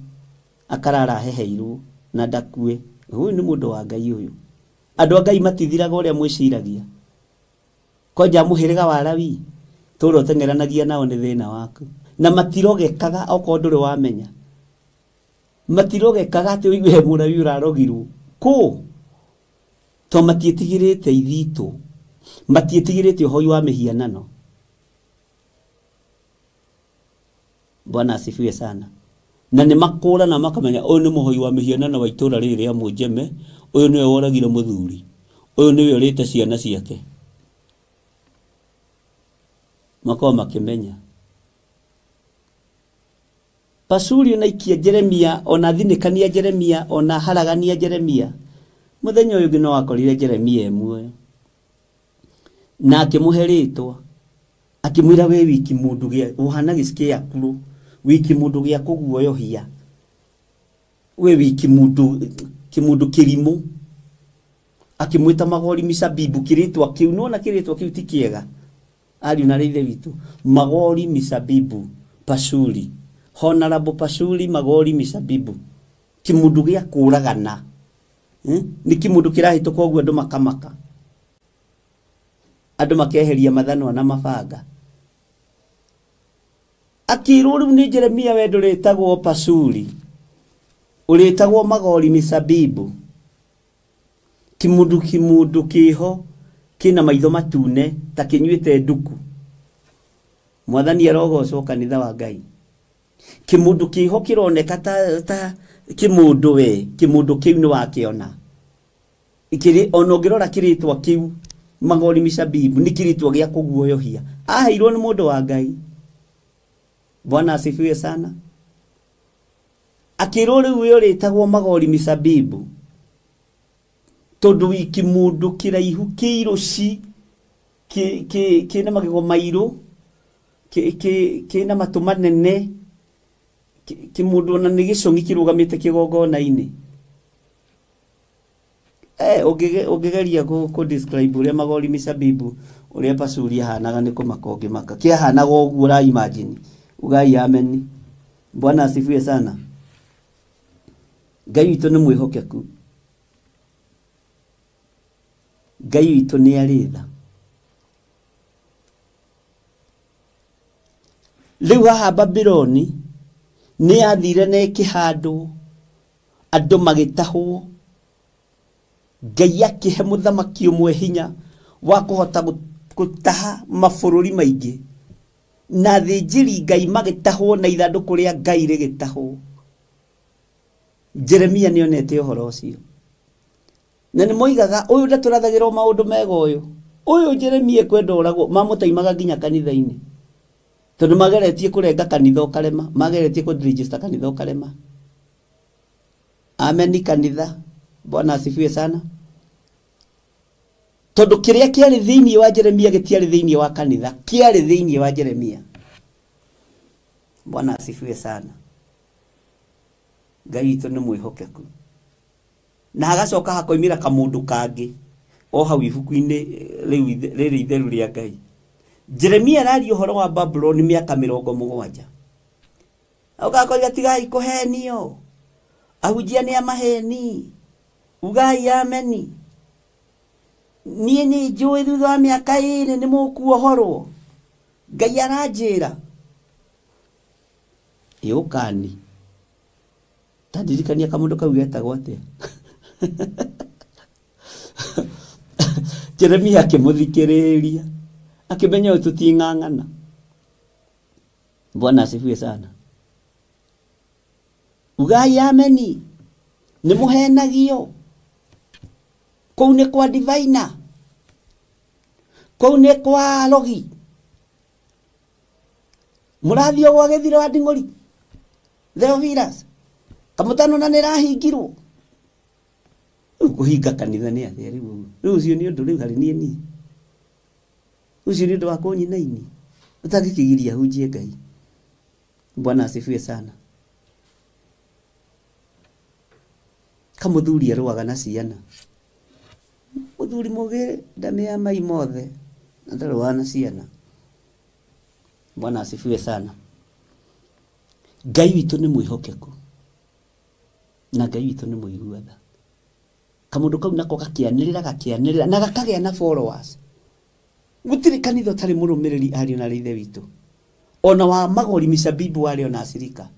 akarara heheirwo na ndakue. Ũyũ nĩ mũndũ wa Ngai ũyũ. Andũ a Ngai matithiraga ũrĩa mwĩciragia. Koja mũhĩrĩga wa Lawi tũrũ teng'eranagia nao nĩ thĩna waku, na matirogekaga okorwo ndũrĩ wamenya. Matirogekaga atĩ ũigue Mũlawi ũrarogirwo kũ, to matiĩtigĩrĩte ithitũ, matiĩtigĩrĩte ũhoi wa mĩhianano. Bwana asifiwe sana. Na nĩ makũra na makamenya ũyũ nĩ mũhoi wa mĩhianano wa itũra rĩrĩ rĩa Mũnjeme, ũyũ nĩwe woragire mũthuri, ũyũ nĩwe ũrĩte ciana ciake. Makao makĩmenya. Pasuri ona ikia Jeremia, ona thinĩkania Jeremia, ona haragania Jeremia. Mũthenya ũyũ ũngĩ no akorire Jeremia muoyo, na akĩmũhe rĩtwa, akĩmwĩra we wiki mũndũ gĩa ũhana gĩcike akũrũ, wiki mũndũ gĩa kũguoyohia, we wiki mũndũ kĩrimũ. Akĩmwĩta Magori Misabibu, kĩrĩtwa kĩu nona kĩrĩtwa kĩu ti kĩega. Ariũ na ithe witũ, Magori Misabibu Pasuri, Honorable Pasuri Magori Misabibu, kĩmũndũ gĩa kũragana. Nĩ kĩmũndũ kĩrahĩtũka ũguo andũ makamaka, andũ makeheria mathanwa na mabanga. Akĩrwo rĩu nĩ Jeremia we ndũrĩtagwo Pasuri, ũrĩtagwo Magori Misabibu, kĩmũndũ kĩho kĩna maitho matune ta kĩnyuĩte nduku. Mwathani arogocwo kanitha wa Ngai. Kĩmũndũ kĩho kĩroneka ta kĩmũndũ we, kĩmũndũ kĩu nĩ wakĩona. Ona ũngĩrora kĩrĩtwa kĩu Magori Misabibu nĩ kĩrĩtwa gĩa kũguoyohia. Aheirwo nĩ mũndũ wa Ngai. Bwana asifiwe sana. Akĩrwo rĩu we ũrĩtagwo Magori Misabibu tondũ wiki mũndũ kĩraihu kĩiroci kĩna magego mairũ, kĩna matũ manene, kĩmũndũ ona nĩ gĩcong'i kĩrũgamĩte kĩgongona-inĩ. Ũngĩgeria describe ũrĩa Magori Misabibu ũrĩa Pasuri ahanaga nĩ kũmaka ũngĩmaka. Kĩahanaga ũguo ũra imagine. Ugai amen. Bwana asifiwe sana. Ngai witũ nĩ mwĩhokeku. Ngai witũ nĩ arĩ tha. Rĩu haha Babyloni nĩ yathire na ĩkĩhandwo, andũ magĩtahwo. Ngai akĩhe mũthamaki ũmwe hinya wa kũhota gutaha mabururi maingi na thĩnjĩri Ngai magĩtahwo na ithandũkũ rĩa Ngai rĩgĩtahwo. Jeremia nĩonete ũhoro ũcio na nĩmoigaga ũyũ ndatũrathagĩrwo maũndũ mega ũyũ Jeremia kwenda ũragwo mamũtaimaga nginya kanitha-inĩ tondũ mageretie kũrenga kanitha ũkarema, mageretie kũregister kanitha ũkarema. Amen kanitha. Bwana asifiwe sana. Tondũ kĩrĩa kĩarĩ thĩinĩ wa Jeremia gĩtiarĩ thĩinĩ wa kanitha, kĩarĩ thĩinĩ wa Jeremia. Bwana asifiwe sana. Ngai witũ nĩ mwĩhokeku. Na hagacoka hakoimĩra kamũndũ kangĩ o hau ibuku-inĩ rĩrĩ itheru rĩa Ngai. Jeremia araria ũhoro wa Babylon mĩaka 70. Ũgakoiga tigai kũhenio. Ahunjia nĩ amaheni. Ugai ameni. Niĩ nĩ njũĩ thutha wa mĩaka ĩrĩ nĩ mũkuohorwo. Ngai aranjĩra. Yũkani. Tandirikania kamũndũ kau getagwo atĩa. Jeremia akĩmũthikĩrĩria. Akĩmenya ũyũ tũting'ang'ana. Bwana asifiwe sana. Ugai ameni. Nĩ mũhenagio. Kũu nĩ kwa diviner. Kũu nĩ kwa logi. Mũrathio gwa gĩthiro wa Nding'ori. Theophilus. Kamũtano na nĩrahingirwo. Kũhinga kanitha nĩ atĩa rĩu. Rĩu ũcio nĩ ũndũ rĩu harĩ niĩ. Ucio nĩ ũndũ wa kũnyinaini. Ũtangĩkĩgiria hunjie Ngai. Bwana asifiwe sana. Kamũthuri arũaga na ciana. Mũthuri mũgĩ ndamĩa mai mothe. Ndarũaga na ciana. Bwana asifiwe sana. Ngai witũ nĩ mwĩhokeku. Na Ngai witũ nĩ mũiguatha. Kamũndũ kau nako gakĩanĩrĩra na gakagĩa na followers. Gũtirĩ kanitha ũtarĩ mũrũmĩrĩri ariũ na ithe witũ. Ona wa Magori Misabibu warĩ ona Acirika.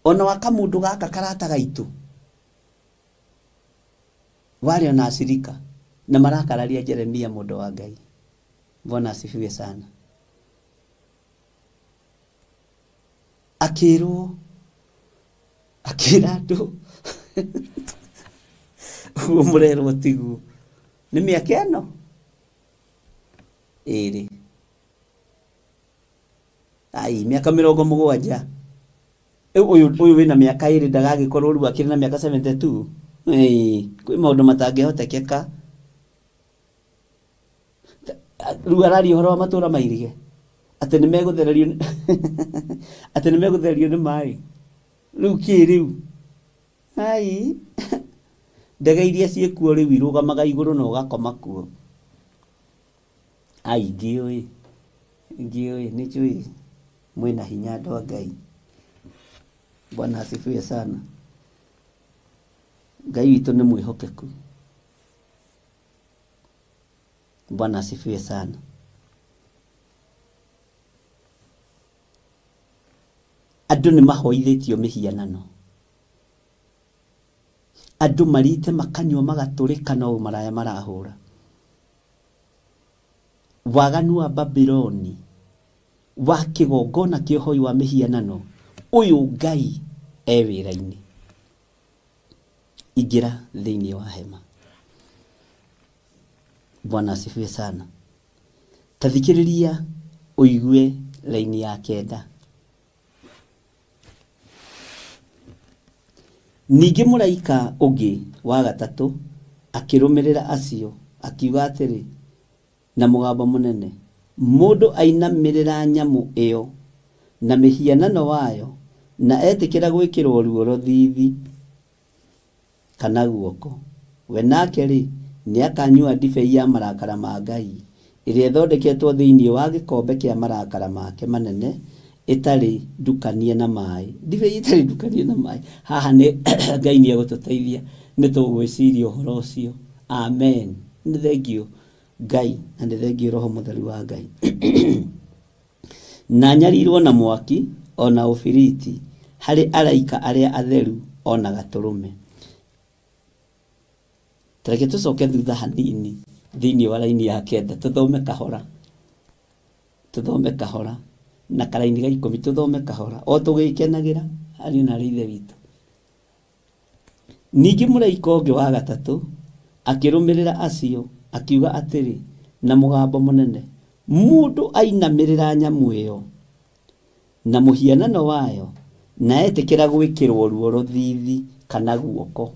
Ona wa kamũndũ gaka karata gaitũ warĩ ona Acirika na marakararia Jeremia mũndũ wa Ngai. Bwana asifiwe sana. Akĩra andũ mũrerwo tiguo nĩ mĩaka ĩno ĩrĩ. Ai mĩaka 70. Ũyũ wĩna mĩaka ĩrĩ ndagagĩkorwo rĩu akĩrĩ na mĩaka 72. Kwĩ maũndũ matangĩhotekeka. Rĩu araria ũhoro wa matũũra mairige. Atĩ nĩ megũthererio nĩ maĩ. Rĩu kĩ rĩu. Ai ndege iria ciĩkuo rĩu irũgamaga igũrũ na ũgakoma kuo. Ai ngĩũĩ nĩ njũĩ mwĩna hinya andũ a Ngai. Bwana asifiwe sana. Ngai witũ nĩ mwĩhokeku. Bwana asifiwe sana. Andũ nĩ mahoithĩtio mĩhianano. Andũ marite makanyua magatũrĩka no maraya marahũra. Waganu wa Babyloni wa kĩgongona kĩa ũhoi wa mĩhianano. Ũyũ Ngai wĩra-inĩ. Ingĩra thĩinĩ wa hema. Bwana asifiwe sana. Tathikĩrĩria ũigue laini ya 9. Ningĩ mũraika ũngĩ wa 3 akĩrũmĩrĩra acio akiuga atĩrĩ na mũgambo mũnene, mũndũ ainamĩrĩra nyamũ ĩyo na mĩhianano wayo na etĩkĩra gwĩkĩrwo ruo rũthithi kana guoko. We nake rĩ nĩ akanyua ndibei ya marakara ma Ngai ĩrĩa ĩthondeketwo thĩinĩ wa gĩkombe kĩa marakara make manene ĩtarĩ ndukanie na maĩ. Ndibei ĩtarĩ ndukanie na maĩ. Haha nĩ Ngai nĩ egũtũteithia nĩ tũgwĩciria ũhoro ũcio. Amen. Nĩ thengio Ngai na nĩ thengio Roho Mũtheru wa Ngai. Na nyarirwo na mwaki ona ũbiriti harĩ araika arĩa atheru ona gatũrũme. Tareke tũcoke thutha hanini thini wa laini ya kenda tuthome kahora na karaini ga 10 tuthome kahora o tugikenagira ari na rithe witu ningi muraika ũngĩ wa gatatũ akĩrũmĩrĩra acio akiuga atĩrĩ na mũgambo mũnene mũndũ ainamirira nyamu ĩyo na mũhianano wayo na etĩkĩra gwĩkĩrwo ruo rũthithi kana guoko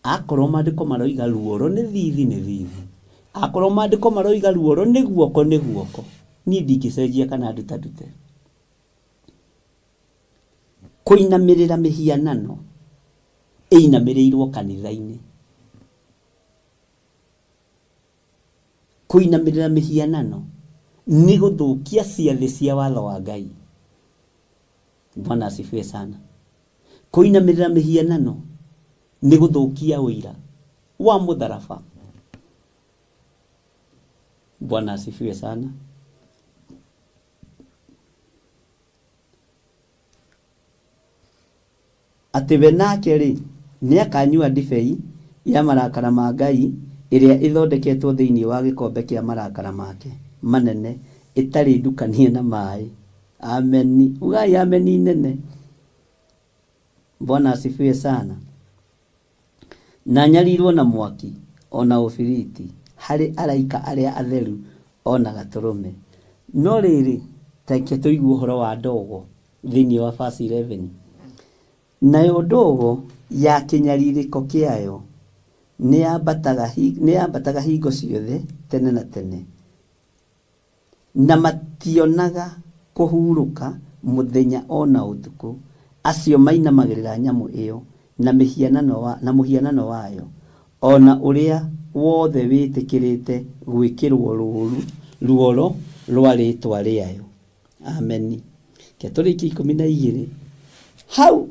akorwo mandĩko maroiga ruo nĩ thithi akorwo mandĩko maroiga ruo nĩ guoko niĩ ndingĩcenjia kana ndute kũinamirĩra mĩhianano ĩinamĩrĩirwo kanitha-inĩ kũinamirĩra mĩhianano nĩ gũthũkia ciathĩ cia watho wa Ngai. Bwana asifiwe sana. Kũinamirĩra mĩhianano nĩ gũthũkia ũira wa mũtharaba. Bwana asifiwe sana. Atĩ we nake rĩ nĩ akanyua ndibei ya marakara ma Ngai ĩrĩa ĩthondeketwo thĩinĩ wa gĩkombe kĩa marakara make manene ĩtarĩ ndukanie na maĩ. Amen. Ugai ameni nene. Bwana asifiwe sana. Na nyarirwo na mwaki ona ũbiriti harĩ araika arĩa atheru ona gatũrũme. No rĩrĩ take tũigue ũhoro wa ndogo thĩinĩ wa verse 11. Nayo ndogo ya kĩnyarirĩko kĩayo nĩ yambataga hingo ciothe tene na tene na mationaga kũhurũka mũthenya ona ũtukũ acio mainamagĩrĩra nyamũ ĩyo na mũhianano wayo ona ũrĩa wothe wĩtĩkĩrĩte gwĩkĩrwo ruoro rwa rĩtwa rĩayo. Amen. Katoliki 12 hau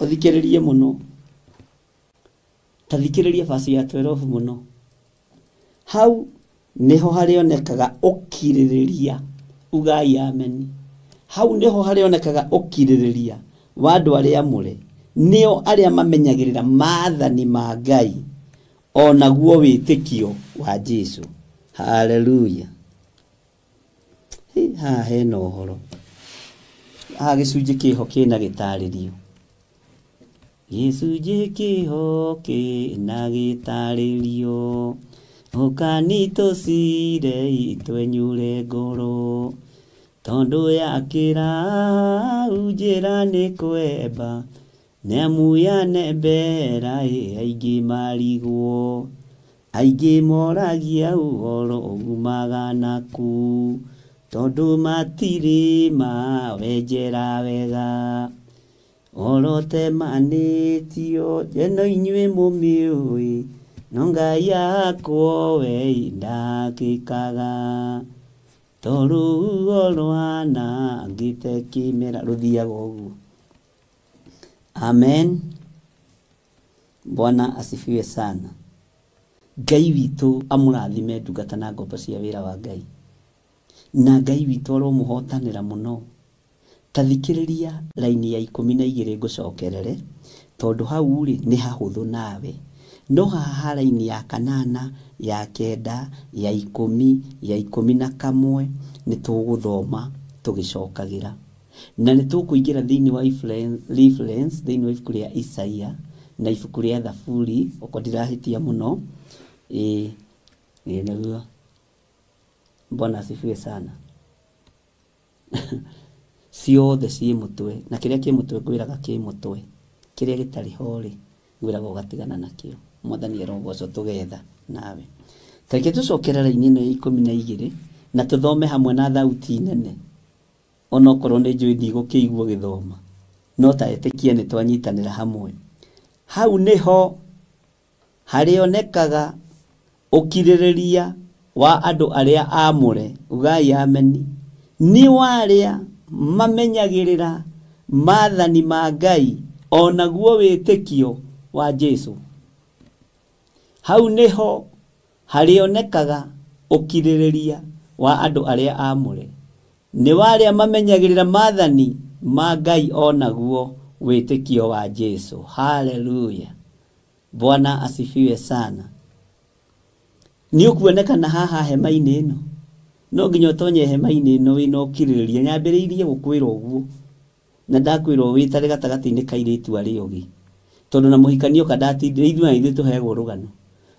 ũthikĩrĩrie mũno tathikĩrĩrie verse ya 12 mũno. Hau niho harionekaga ũkirĩrĩria. Ugai amen. Hau niho harionekaga ũkirĩrĩria wa andũ arĩa amũre nĩo arĩa mamenyagĩrĩra maathani ma Ngai ona guo wĩtĩkio wa Jesu. Hallelujah. Ha hena ũhoro. Gĩcunjĩ kĩho kĩna gĩtarĩrio. Gĩcunjĩ kĩho kĩna gĩtarĩrio. Ũkanitũ cire itwenyure ngoro. Tondu yakĩra njĩra nĩ kwemba. Nĩamu ya nembera aingĩ marigwo. Aingĩ moragia ũhoro ũgumaga naku. Tondu matirĩ mawenjera wega. Orote manĩtio jeno inyuĩ mũmĩũĩ. No Ngai yakwo we ndakĩkaga. Toruo rwana ngite kĩmera rũthiaga ũguo. Amen. Bwana asifiwe sana. Ngai witũ amũrathime ndungata na ngombo cia wĩra wa Ngai. Na Ngai witũ aromũhotanĩra mũno. Tathikĩrĩria laini ya 12 ngũcokerere tondũ hau rĩ nĩ hahũthũ nawe. No haha laini ya 8 ya 9 ya 10 ya 11 nĩ tũgũthoma tũgĩcokagĩra. Na nĩ tũkũingĩra thĩinĩ wa reference thĩinĩ wa ibuku rĩa Isaia na ibuku rĩa Thaburi oko ndirahĩtia mũno. Nĩguo. Bwana asifiwe sana. Ciothe ciĩ mũtwe na kĩrĩa kĩ mũtwe ngwĩraga kĩ mũtwe. Kĩrĩa gĩtarĩ ho rĩ ngwĩraga ũgatigana nakĩo. Mwathani arogocwo tũgetha nawe. Tareke tũcokera laini ĩno ya 12 na tũthome hamwe na thauti nene. Ona okorwo nĩ njũĩ ndigũkĩigua gĩthoma. No ta etĩkia nĩ twanyitanĩra hamwe. Hau nĩho harĩonekaga ũkirĩrĩria wa andũ arĩa amũre. Ugai ameni. Nĩ warĩa mamenyagĩrĩra maathani ma Ngai ona guo wĩtĩkio wa Jesu. Hau nĩho harĩonekaga ũkirĩrĩria wa andũ arĩa amũre. Nĩ warĩa mamenyagĩrĩra maathani ma Ngai ona guo wĩtĩkio wa Jesu. Hallelujah. Bwana asifiwe sana. Ni ukuonekana haha hema-inĩ ĩno. No nginya ũtonye hema-inĩ ĩno wĩna ũkirĩrĩria. Nyambĩrĩirie gũkwĩra ũguo. Na ndakwĩra wĩtare gatagatĩ-inĩ ka airĩtu arĩa ũngĩ. Tondũ na mũhikanio kandatindire ithuĩ tũheagwo rũgano.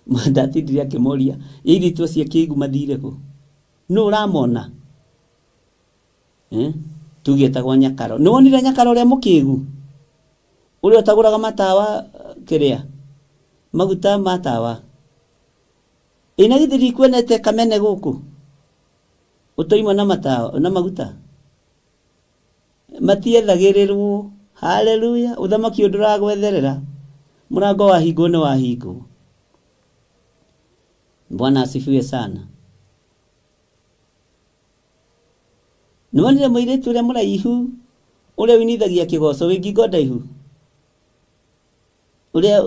Ndatindire akĩmoria, airĩtu acio kĩigu mathire kũ? No ũramona? Tuge etagwo Nyakaro. Nĩ wonire Nyakaro ũrĩa mũkĩgu? Ũrĩa ũtagũraga matawa kĩrĩa? Maguta matawa. Ĩna githiri kuonete kamene gũkũ. Ũtoima na matawa na maguta. Matiethagĩrĩrwo. Haleluya. Ũthamaki ndũragwetherera. Mũrango wa hingo nĩ wa hingo. Bwana asifiwe sana. Nĩwonire mũirĩtu ũrĩa mũraihu ũrĩa winithagia kĩgoco wĩ ngingo ndaihu. Ũrĩa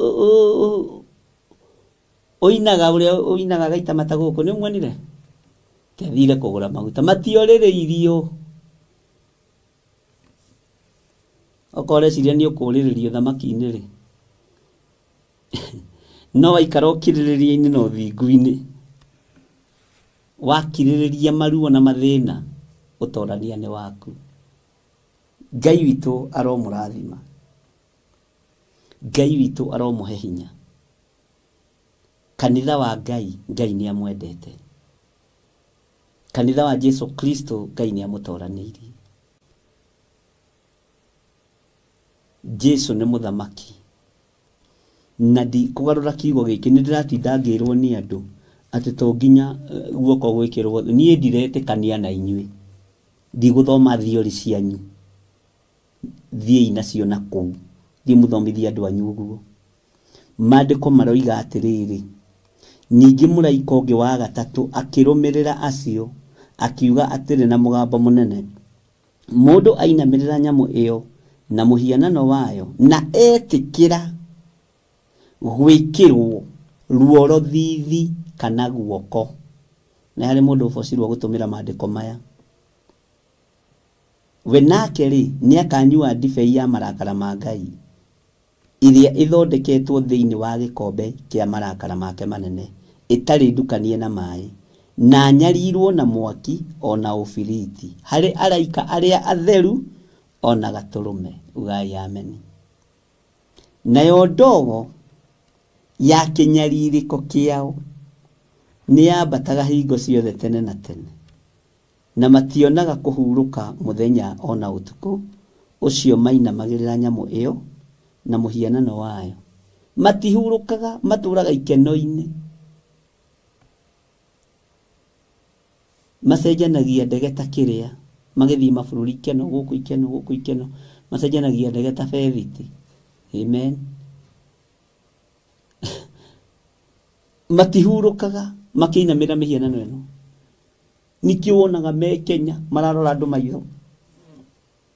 ũinaga gaita mata gũkũ nĩ muonire? Kĩathire kũgũra maguta matiorĩrĩirio. Okoreciria nĩ ũkũrĩrĩrio thamaki-inĩ rĩ. No waikara ũkirĩrĩria-inĩ na ũthingu-inĩ. Wakirĩrĩria maruo na mathĩna ũtorania nĩ waku. Ngai witũ aromũrathima. Ngai witũ aromũhe hinya. Kanitha wa Ngai, Ngai nĩ amwendete. Kanitha wa Jesu Kristo, Ngai nĩ amũtoranĩirie. Jesu nĩ mũthamaki. Na kũgarũra kiugo gĩkĩ nĩ ndĩratinda ngĩrwo nĩ andũ atĩ to nginya guoko gwĩkĩrwo. Niĩ ndiretĩkania na inyuĩ. Ndigũthoma thiori cianyu. Thiĩi nacio na kũu. Thiĩ mũthomithie andũ anyu ũguo. Maandĩko maroiga atĩrĩrĩ. Ningĩ mũraika ũngĩ wa gatatũ akĩrũmĩrĩra acio akiuga atĩrĩ na mũgambo mũnene. Mũndũ ainamĩrĩra nyamũ ĩyo na mũhianano wayo na etĩkĩra gwĩkĩrwo ruoro thithi kana guoko. Na harĩ mũndũ ũbocirwo gũtũmĩra maandĩko maya. We nake rĩ nĩ akanyua ndibei ya marakara ma Ngai iria ithondeketwo thĩinĩ wa gĩkombe kĩa marakara make manene ĩtarĩ ndukanie na maĩ na nyarirwo na mwaki ona ũbiriti harĩ araika arĩa atheru ona gatũrũme. Ugai ameni. Nayo ndogo ya kĩnyarirĩko kĩao nĩ yambataga hingo ciothe tene na tene. Na mationaga kũhurũka mũthenya ona ũtukũ. Ũcio mainamagĩrĩra nyamũ ĩyo na mũhianano wayo. Matihurũkaga, matũraga ikeno-inĩ. Macenjanagia ndege ta kĩrĩa. Magĩthiĩ mabũrũri ikeno gũkũ ikeno gũkũ ikeno. Macenjanagia ndege ta bethiti. Amen. Matihurũkaga makĩinamĩra mĩhianano ĩno. Nikĩ wonaga me Kenya mararora andũ maitho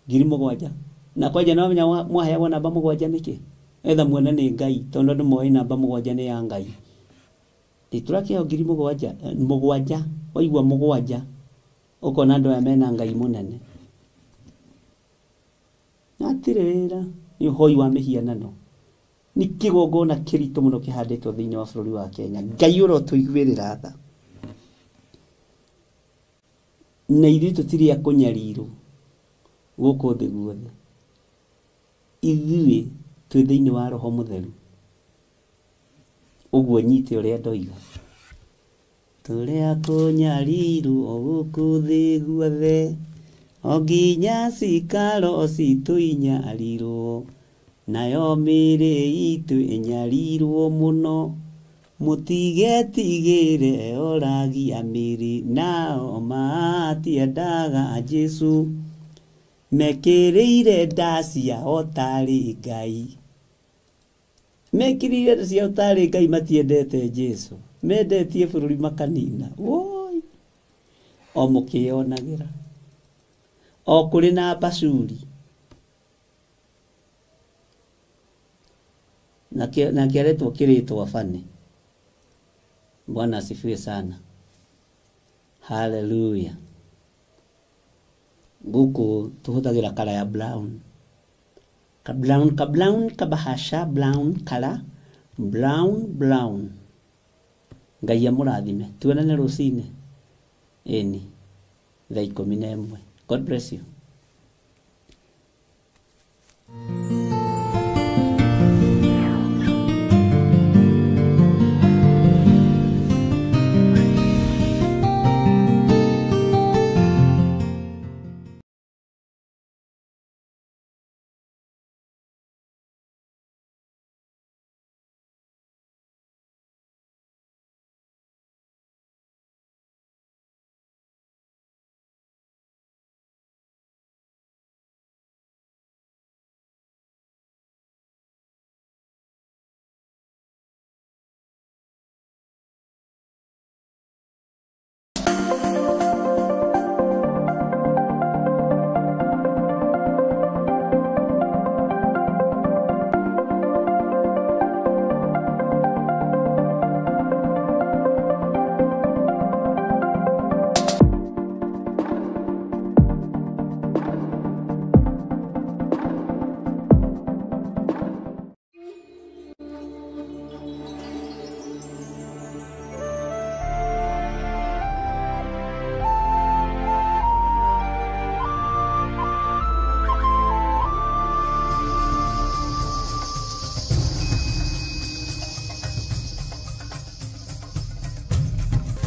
7,000 na kwanja no menya mwaheagwo namba 7 nĩkĩ? Etha muone nĩ Ngai tondũ andũ moĩ namba 7 nĩ ya Ngai. Iturakĩo 7,000 waigua 7 ũkona andũ aya mena Ngai mũnene. Natirĩ wĩra nĩ ũhoi wa mĩhianano. Nĩ kĩgongona kĩritũ mũno kĩhandĩtwo thĩinĩ wa bũrũri wa Kenya. Ngai ũrotũiguĩrĩra tha. Na ithuĩ tũtirĩ a kũnyarirwo gũkũ thĩ guothe. Ithuĩ twĩ thĩinĩ wa Roho Mũtheru. Ũguo nyite ũrĩa ndoiga. Tũrĩ a kũnyarirwo gũkũ thĩ guothe. O nginya cikaro citũinyarirwo. Nayo mĩĩrĩ itũ ĩnyarirwo mũno. Mũtigetigĩre oragia mĩĩrĩ nao matiendaga Jesu. Mekĩrĩire nda ciao tarĩ Ngai. Mekĩrĩire nda ciao tarĩ Ngai matiendete Jesu. Mendetie bũrũri makanina. Woi. O mũkĩonagĩra. O kũrĩ na bacuri. Na kĩaretwo kĩrĩtwo bane. Bwana asifiwe sana. Hallelujah. Gũkũ tuhũthagĩra kala ya brown. Kabahasha brown color. Brown. Ngai amũrathime. Tuonane rũcinĩ. Ĩni. Thaa 11. God bless you.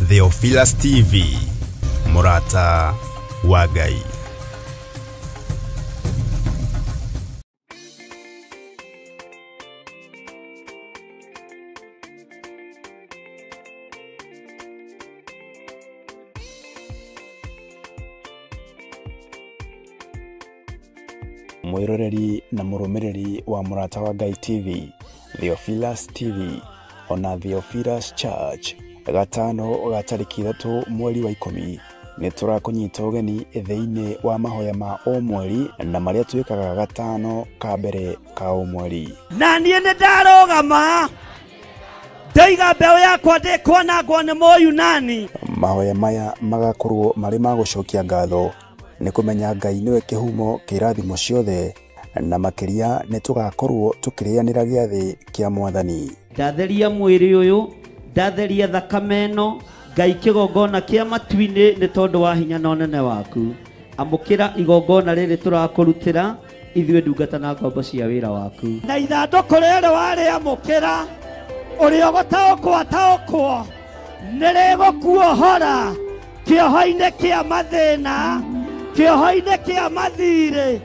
Theophilus TV, Murata wa Ngai. Mwiroreri na murumiriri wa Murata wa Ngai TV, Theophilus TV, ona Theophilus Church. Gatano gatariki 3 mweri wa 10 ni turakunyita ugeni thĩinĩ wa mahoya ma o mweri na maria twikaga gatano ka mbere ka o mweri. Na niĩ nĩ ndarogama ndaiga mbeũ yakwa ndĩkwanangwo nĩ Mũyunani. Mahoya maya magakorwo marĩ ma gũcokia ngatho nĩ kũmenya Ngai nĩwe kĩhumo kĩa irathimo ciothe na makĩria nĩ tugakorwo tukĩrĩanĩra gĩathĩ kĩa Mwathani. Ndatheria mwĩrĩ ũyũ, ndatheria thakame ĩno, Ngai kĩgongona kĩa matu-inĩ nĩ tondũ wa hinya na ũnene waku. Amũkĩra igongona rĩrĩ tũrakũrutĩra ithuĩ ndungata na ngombo cia wĩra waku. Na ithandũkũ rĩrĩ warĩamũkĩra ũrĩa ũgũtaũkwo ataũkwo nĩ rĩgũkuohora kĩoho-inĩ kĩa mathĩna, kĩoho-inĩ kĩa mathirĩ.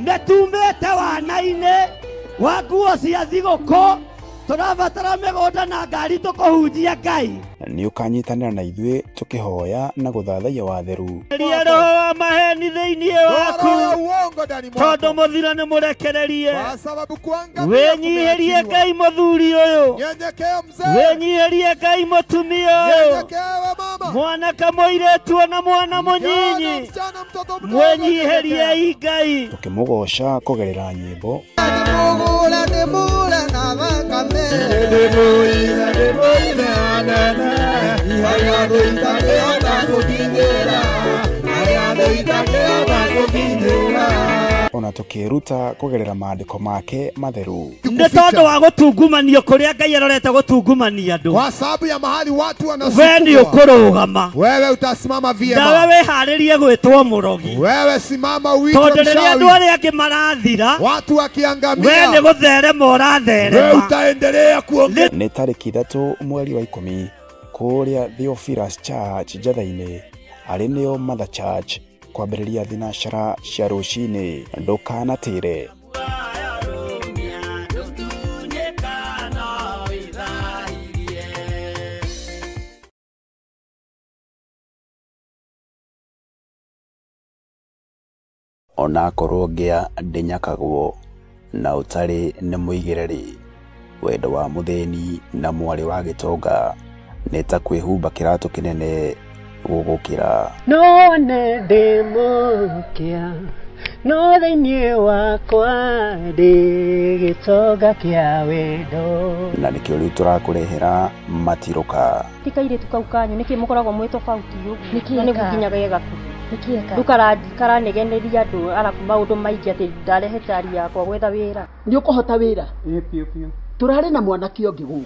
Nĩ tumĩte wana-inĩ wa nguo cia thigũkũ, tũrabatara mĩgũnda na ngari tũkũhunjia Ngai. Nĩ ũkanyitanĩra na ithuĩ tũkĩhoya na gũthathaiya watheru. Ria roho wa maheni thĩinĩ waku tondũ mũthiro nĩ mũrekererie. Wĩnyihĩrie Ngai mũthuri ũyũ, wĩnyihĩrie Ngai mũtumia ũyũ, mwanake mũirĩtu na mwana mũnyinyi, mwĩnyihĩrie Ngai. Tũkĩmũgoca kũgerera nyĩmbo ona tukĩruta kũgerera maandĩko make matheru. Nĩ tondũ wa gũtungumanio kũrĩa Ngai arorete gũtungumania andũ. Kwa sababu ya mahali watu Wewe nĩ ũkũrũgama. Wewe utasimama vyema. Na wewe harĩrie gwĩtwo mũrogi. Wewe simama uitwe mshauri. Tondũ rĩrĩa andũ arĩa angĩ marathira, watu wakiangamia, wewe nĩ gũtherema ũratherema. Wewe utaendelea kuongea. Nĩ tarĩki 3 mweri wa 10 kũrĩa Theophilus Church Njatha-inĩ arĩ nĩyo Mother Church kwambĩrĩria thinacara cia rũcinĩ. Ndũkanatĩre. Ona korwo ngĩa ndĩnyakagwo na ũtarĩ nĩ mũigĩrĩri, wendo wa mũthĩni na mwarĩ wa gĩtonga nĩ ta kwĩhumba kĩratũ kĩnene gũgũkĩra. None ndĩmũkia no thĩinĩ wakwa ndĩ gĩtonga kĩa wendo. Na nĩkĩo rĩu tũrakũrehera matirũka. Tikaire tukau kanyu nĩkĩ mũkoragwo mwĩ tofauti ũguo. Nĩ gũkinyaga gĩgaku. Ndukaranegeneria andũ arabu maũndũ maingĩ atĩ ndarehete ari yakwa gwetha wĩra. Nĩ ũkũhota wĩra? Tũrarĩ na mwanake ũngĩ gũkũ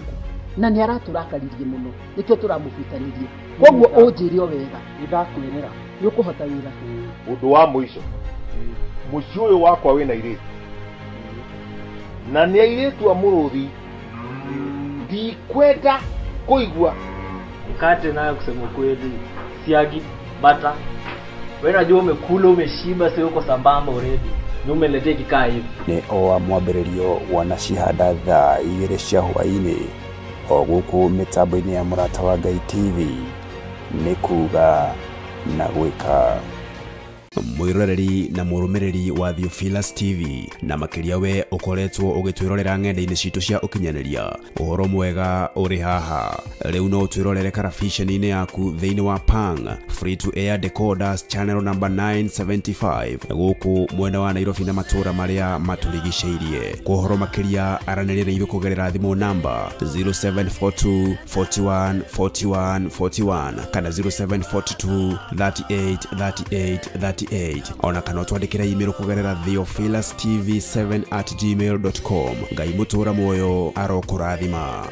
na nĩ araturakaririe mũno nĩkĩo tũramũbutanirie koguo ũnjĩre o wega nĩndakwĩrĩra nĩ ũkũhota wĩra ũndũ wa mũico mũciĩ ũyũ wakwa wĩna airĩtu na nĩ airĩtu a mũrũthi ndikwenda kũigua mkate nayo kusema kweli siagi bata wewe unajua umekula umeshiba sio uko sambamba already ni umeletea kikaa hivi ni o mwambĩrĩrio wana cihanda thaa 2 cia hwaĩ-inĩ o gũkũ mĩtambo-inĩ ya Mũrata wa Ngai TV nĩ kuga na gwĩka. Mwiroreri na mũrũmĩrĩri wa Theophilus TV na makĩria we ũkoretwo ũgĩtwĩrorera ng'enda-inĩ citũ cia ũkinyanĩria ũhoro mwega ũrĩ haha rĩu no twĩrorere karabiceni-inĩ yaku thĩinĩ wa Pang free to air decoders channel number 975 gũkũ mwena wa Nairobi na matũra marĩa matũrigicĩirie ũhoro makĩria aranĩrĩra ithuĩ kũgerera thimũ namba 0742 41 41 41 kana 0742 38 38 38 ona kana twandĩkĩra email kũgerera theophilustv7@gmail.com. Ngai mũtũra muoyo arokũrathima.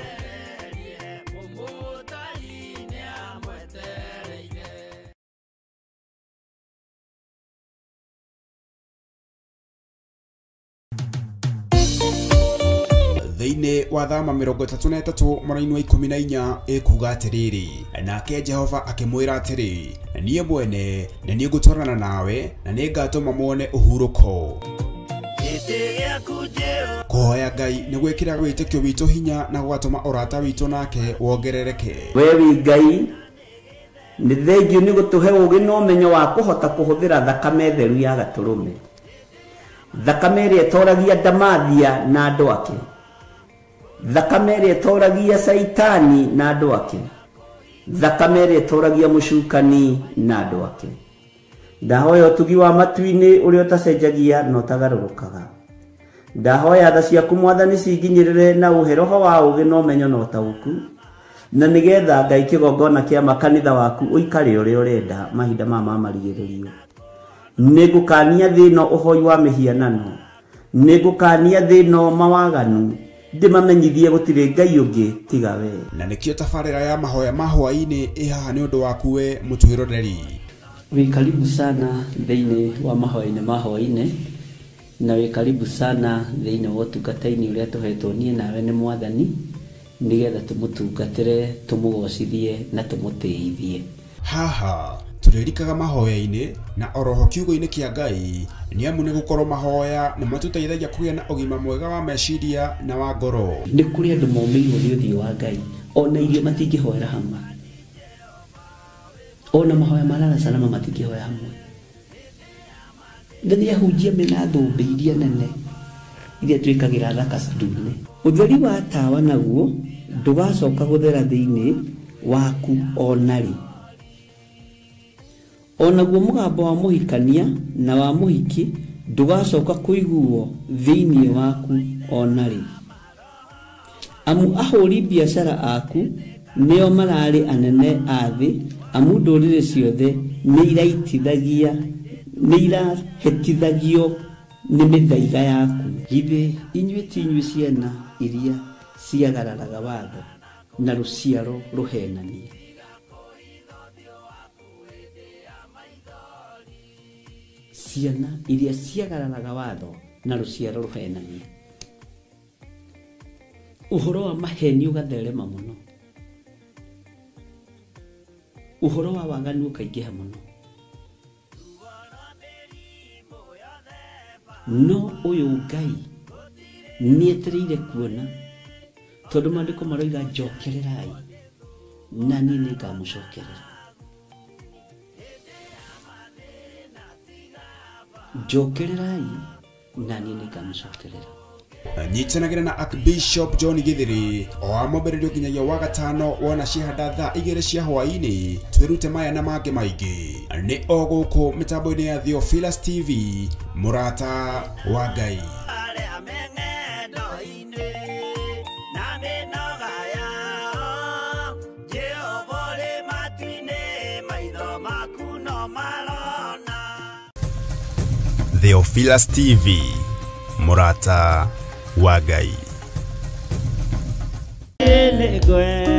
Thĩinĩ wa thama 33 mweri-inĩ wa 14 ĩkuga atĩrĩrĩ nake Jehova akĩmwĩra atĩrĩ niĩ mwene na niĩ ngũtwarana nawe na nĩ ngatũma muone ũhurũko. Kũhoya Ngai nĩ gwĩkĩra wĩtĩkio witũ hinya na gũgatũma ũrata witũ nake wongerereke. We wi Ngai nĩ thengiũ nĩ gũtũhe ũũgĩ na ũmenyo wa kũhota kũhũthĩra thakame theru ya Gatũrũme, thakame ĩrĩa ĩtoragia ndamathia na andũ ake, thakame ĩrĩa ĩtoragia Saitani na andũ ake, thakame ĩrĩa ĩtoragia mũcukani na andũ ake. Ndahoya ũtugi wa matu-inĩ ũrĩa ũtacenjagia na ũtagarũrũkaga. Ndahoya tha ciaku Mwathani cinginyĩrĩre na ũhe roho wa ũũgĩ na ũmenyo na ũtaũku, na nĩgetha Ngai kĩgongona kĩa makanitha waku ũikare ũrĩa ũrenda mahinda mama marigĩrĩrio. Nĩngũkania thĩno ũhoi wa mĩhianano, nĩngũkania thĩno mawaganu, ndĩmamenyithie gũtirĩ Ngai ũngĩ tiga we. Na nĩkĩo tabarĩra ya mahoya ma hwaĩ-inĩ ĩhaha nĩ ũndũ waku we mũtwĩroreri. Wĩ karibu sana thĩinĩ wa mahoya-inĩ ma hwaĩ-inĩ na wĩ karibu sana thĩinĩ wa ũtungata-inĩ ũrĩa tũhetwo niĩ nawe nĩ Mwathani nĩgetha tũmũtungatĩre, tũmũgocithie na tũmũtĩithie. Haha tũrĩrikaga mahoya-inĩ na oroho kiugo-inĩ kĩa Ngai nĩ amu nĩ gũkorwo mahoya nĩ matũteithagia kũgĩa na ũgima mwega wa meciria na wa ngoro. Nĩ kũrĩ andũ momĩirwo nĩ ũthiũ wa Ngai ona irio matingĩhoera hamwe, ona mahoya marara salama matingĩhoya hamwe. Nĩ ahunjia mena thũmbĩ iria nene iria twĩkagĩra thaka ndune. Ũtheri wa tawa naguo ndũgacoka gũthera thĩinĩ waku onarĩ. Onaguo mũgambo wa mũhikania na wa mũhiki ndũgacoka kũiguo thĩinĩ waku onarĩ. Amu ahũri biacara aku nĩo mararĩ anene a thĩ, amu ndũrĩrĩ ciothe nĩ irahĩtithagio nĩ mĩthaiga yaku. Githĩ inyuĩ ti inyuĩ ciana iria ciagararaga watho na rũciaro rũhenanie? Ciana iria ciagararaga watho na rũciaro rũhenanie. Ũhoro wa maheni ũgatherema mũno, ũhoro wa waganu ũkaingĩha mũno. No ũyũ Ngai nĩetereire kuona, tondũ maandĩko maroiga njokererai na niĩ nĩngamũcokerera. Njokererai na niĩ nĩngamũcokerera. Nyitanagĩra na Archbishop John Githiri o amwambĩrĩrio nginyagia wa gatano wona cihanda thaa 2 cia hwaĩ-inĩ. Twĩrute maya na mangĩ maingĩ nĩ o gũkũ mĩtambo-inĩ ya Theophilus TV, Mũrata wa Ngai. Theophilus TV, Mũrata wa Ngai. nĩ ngwenda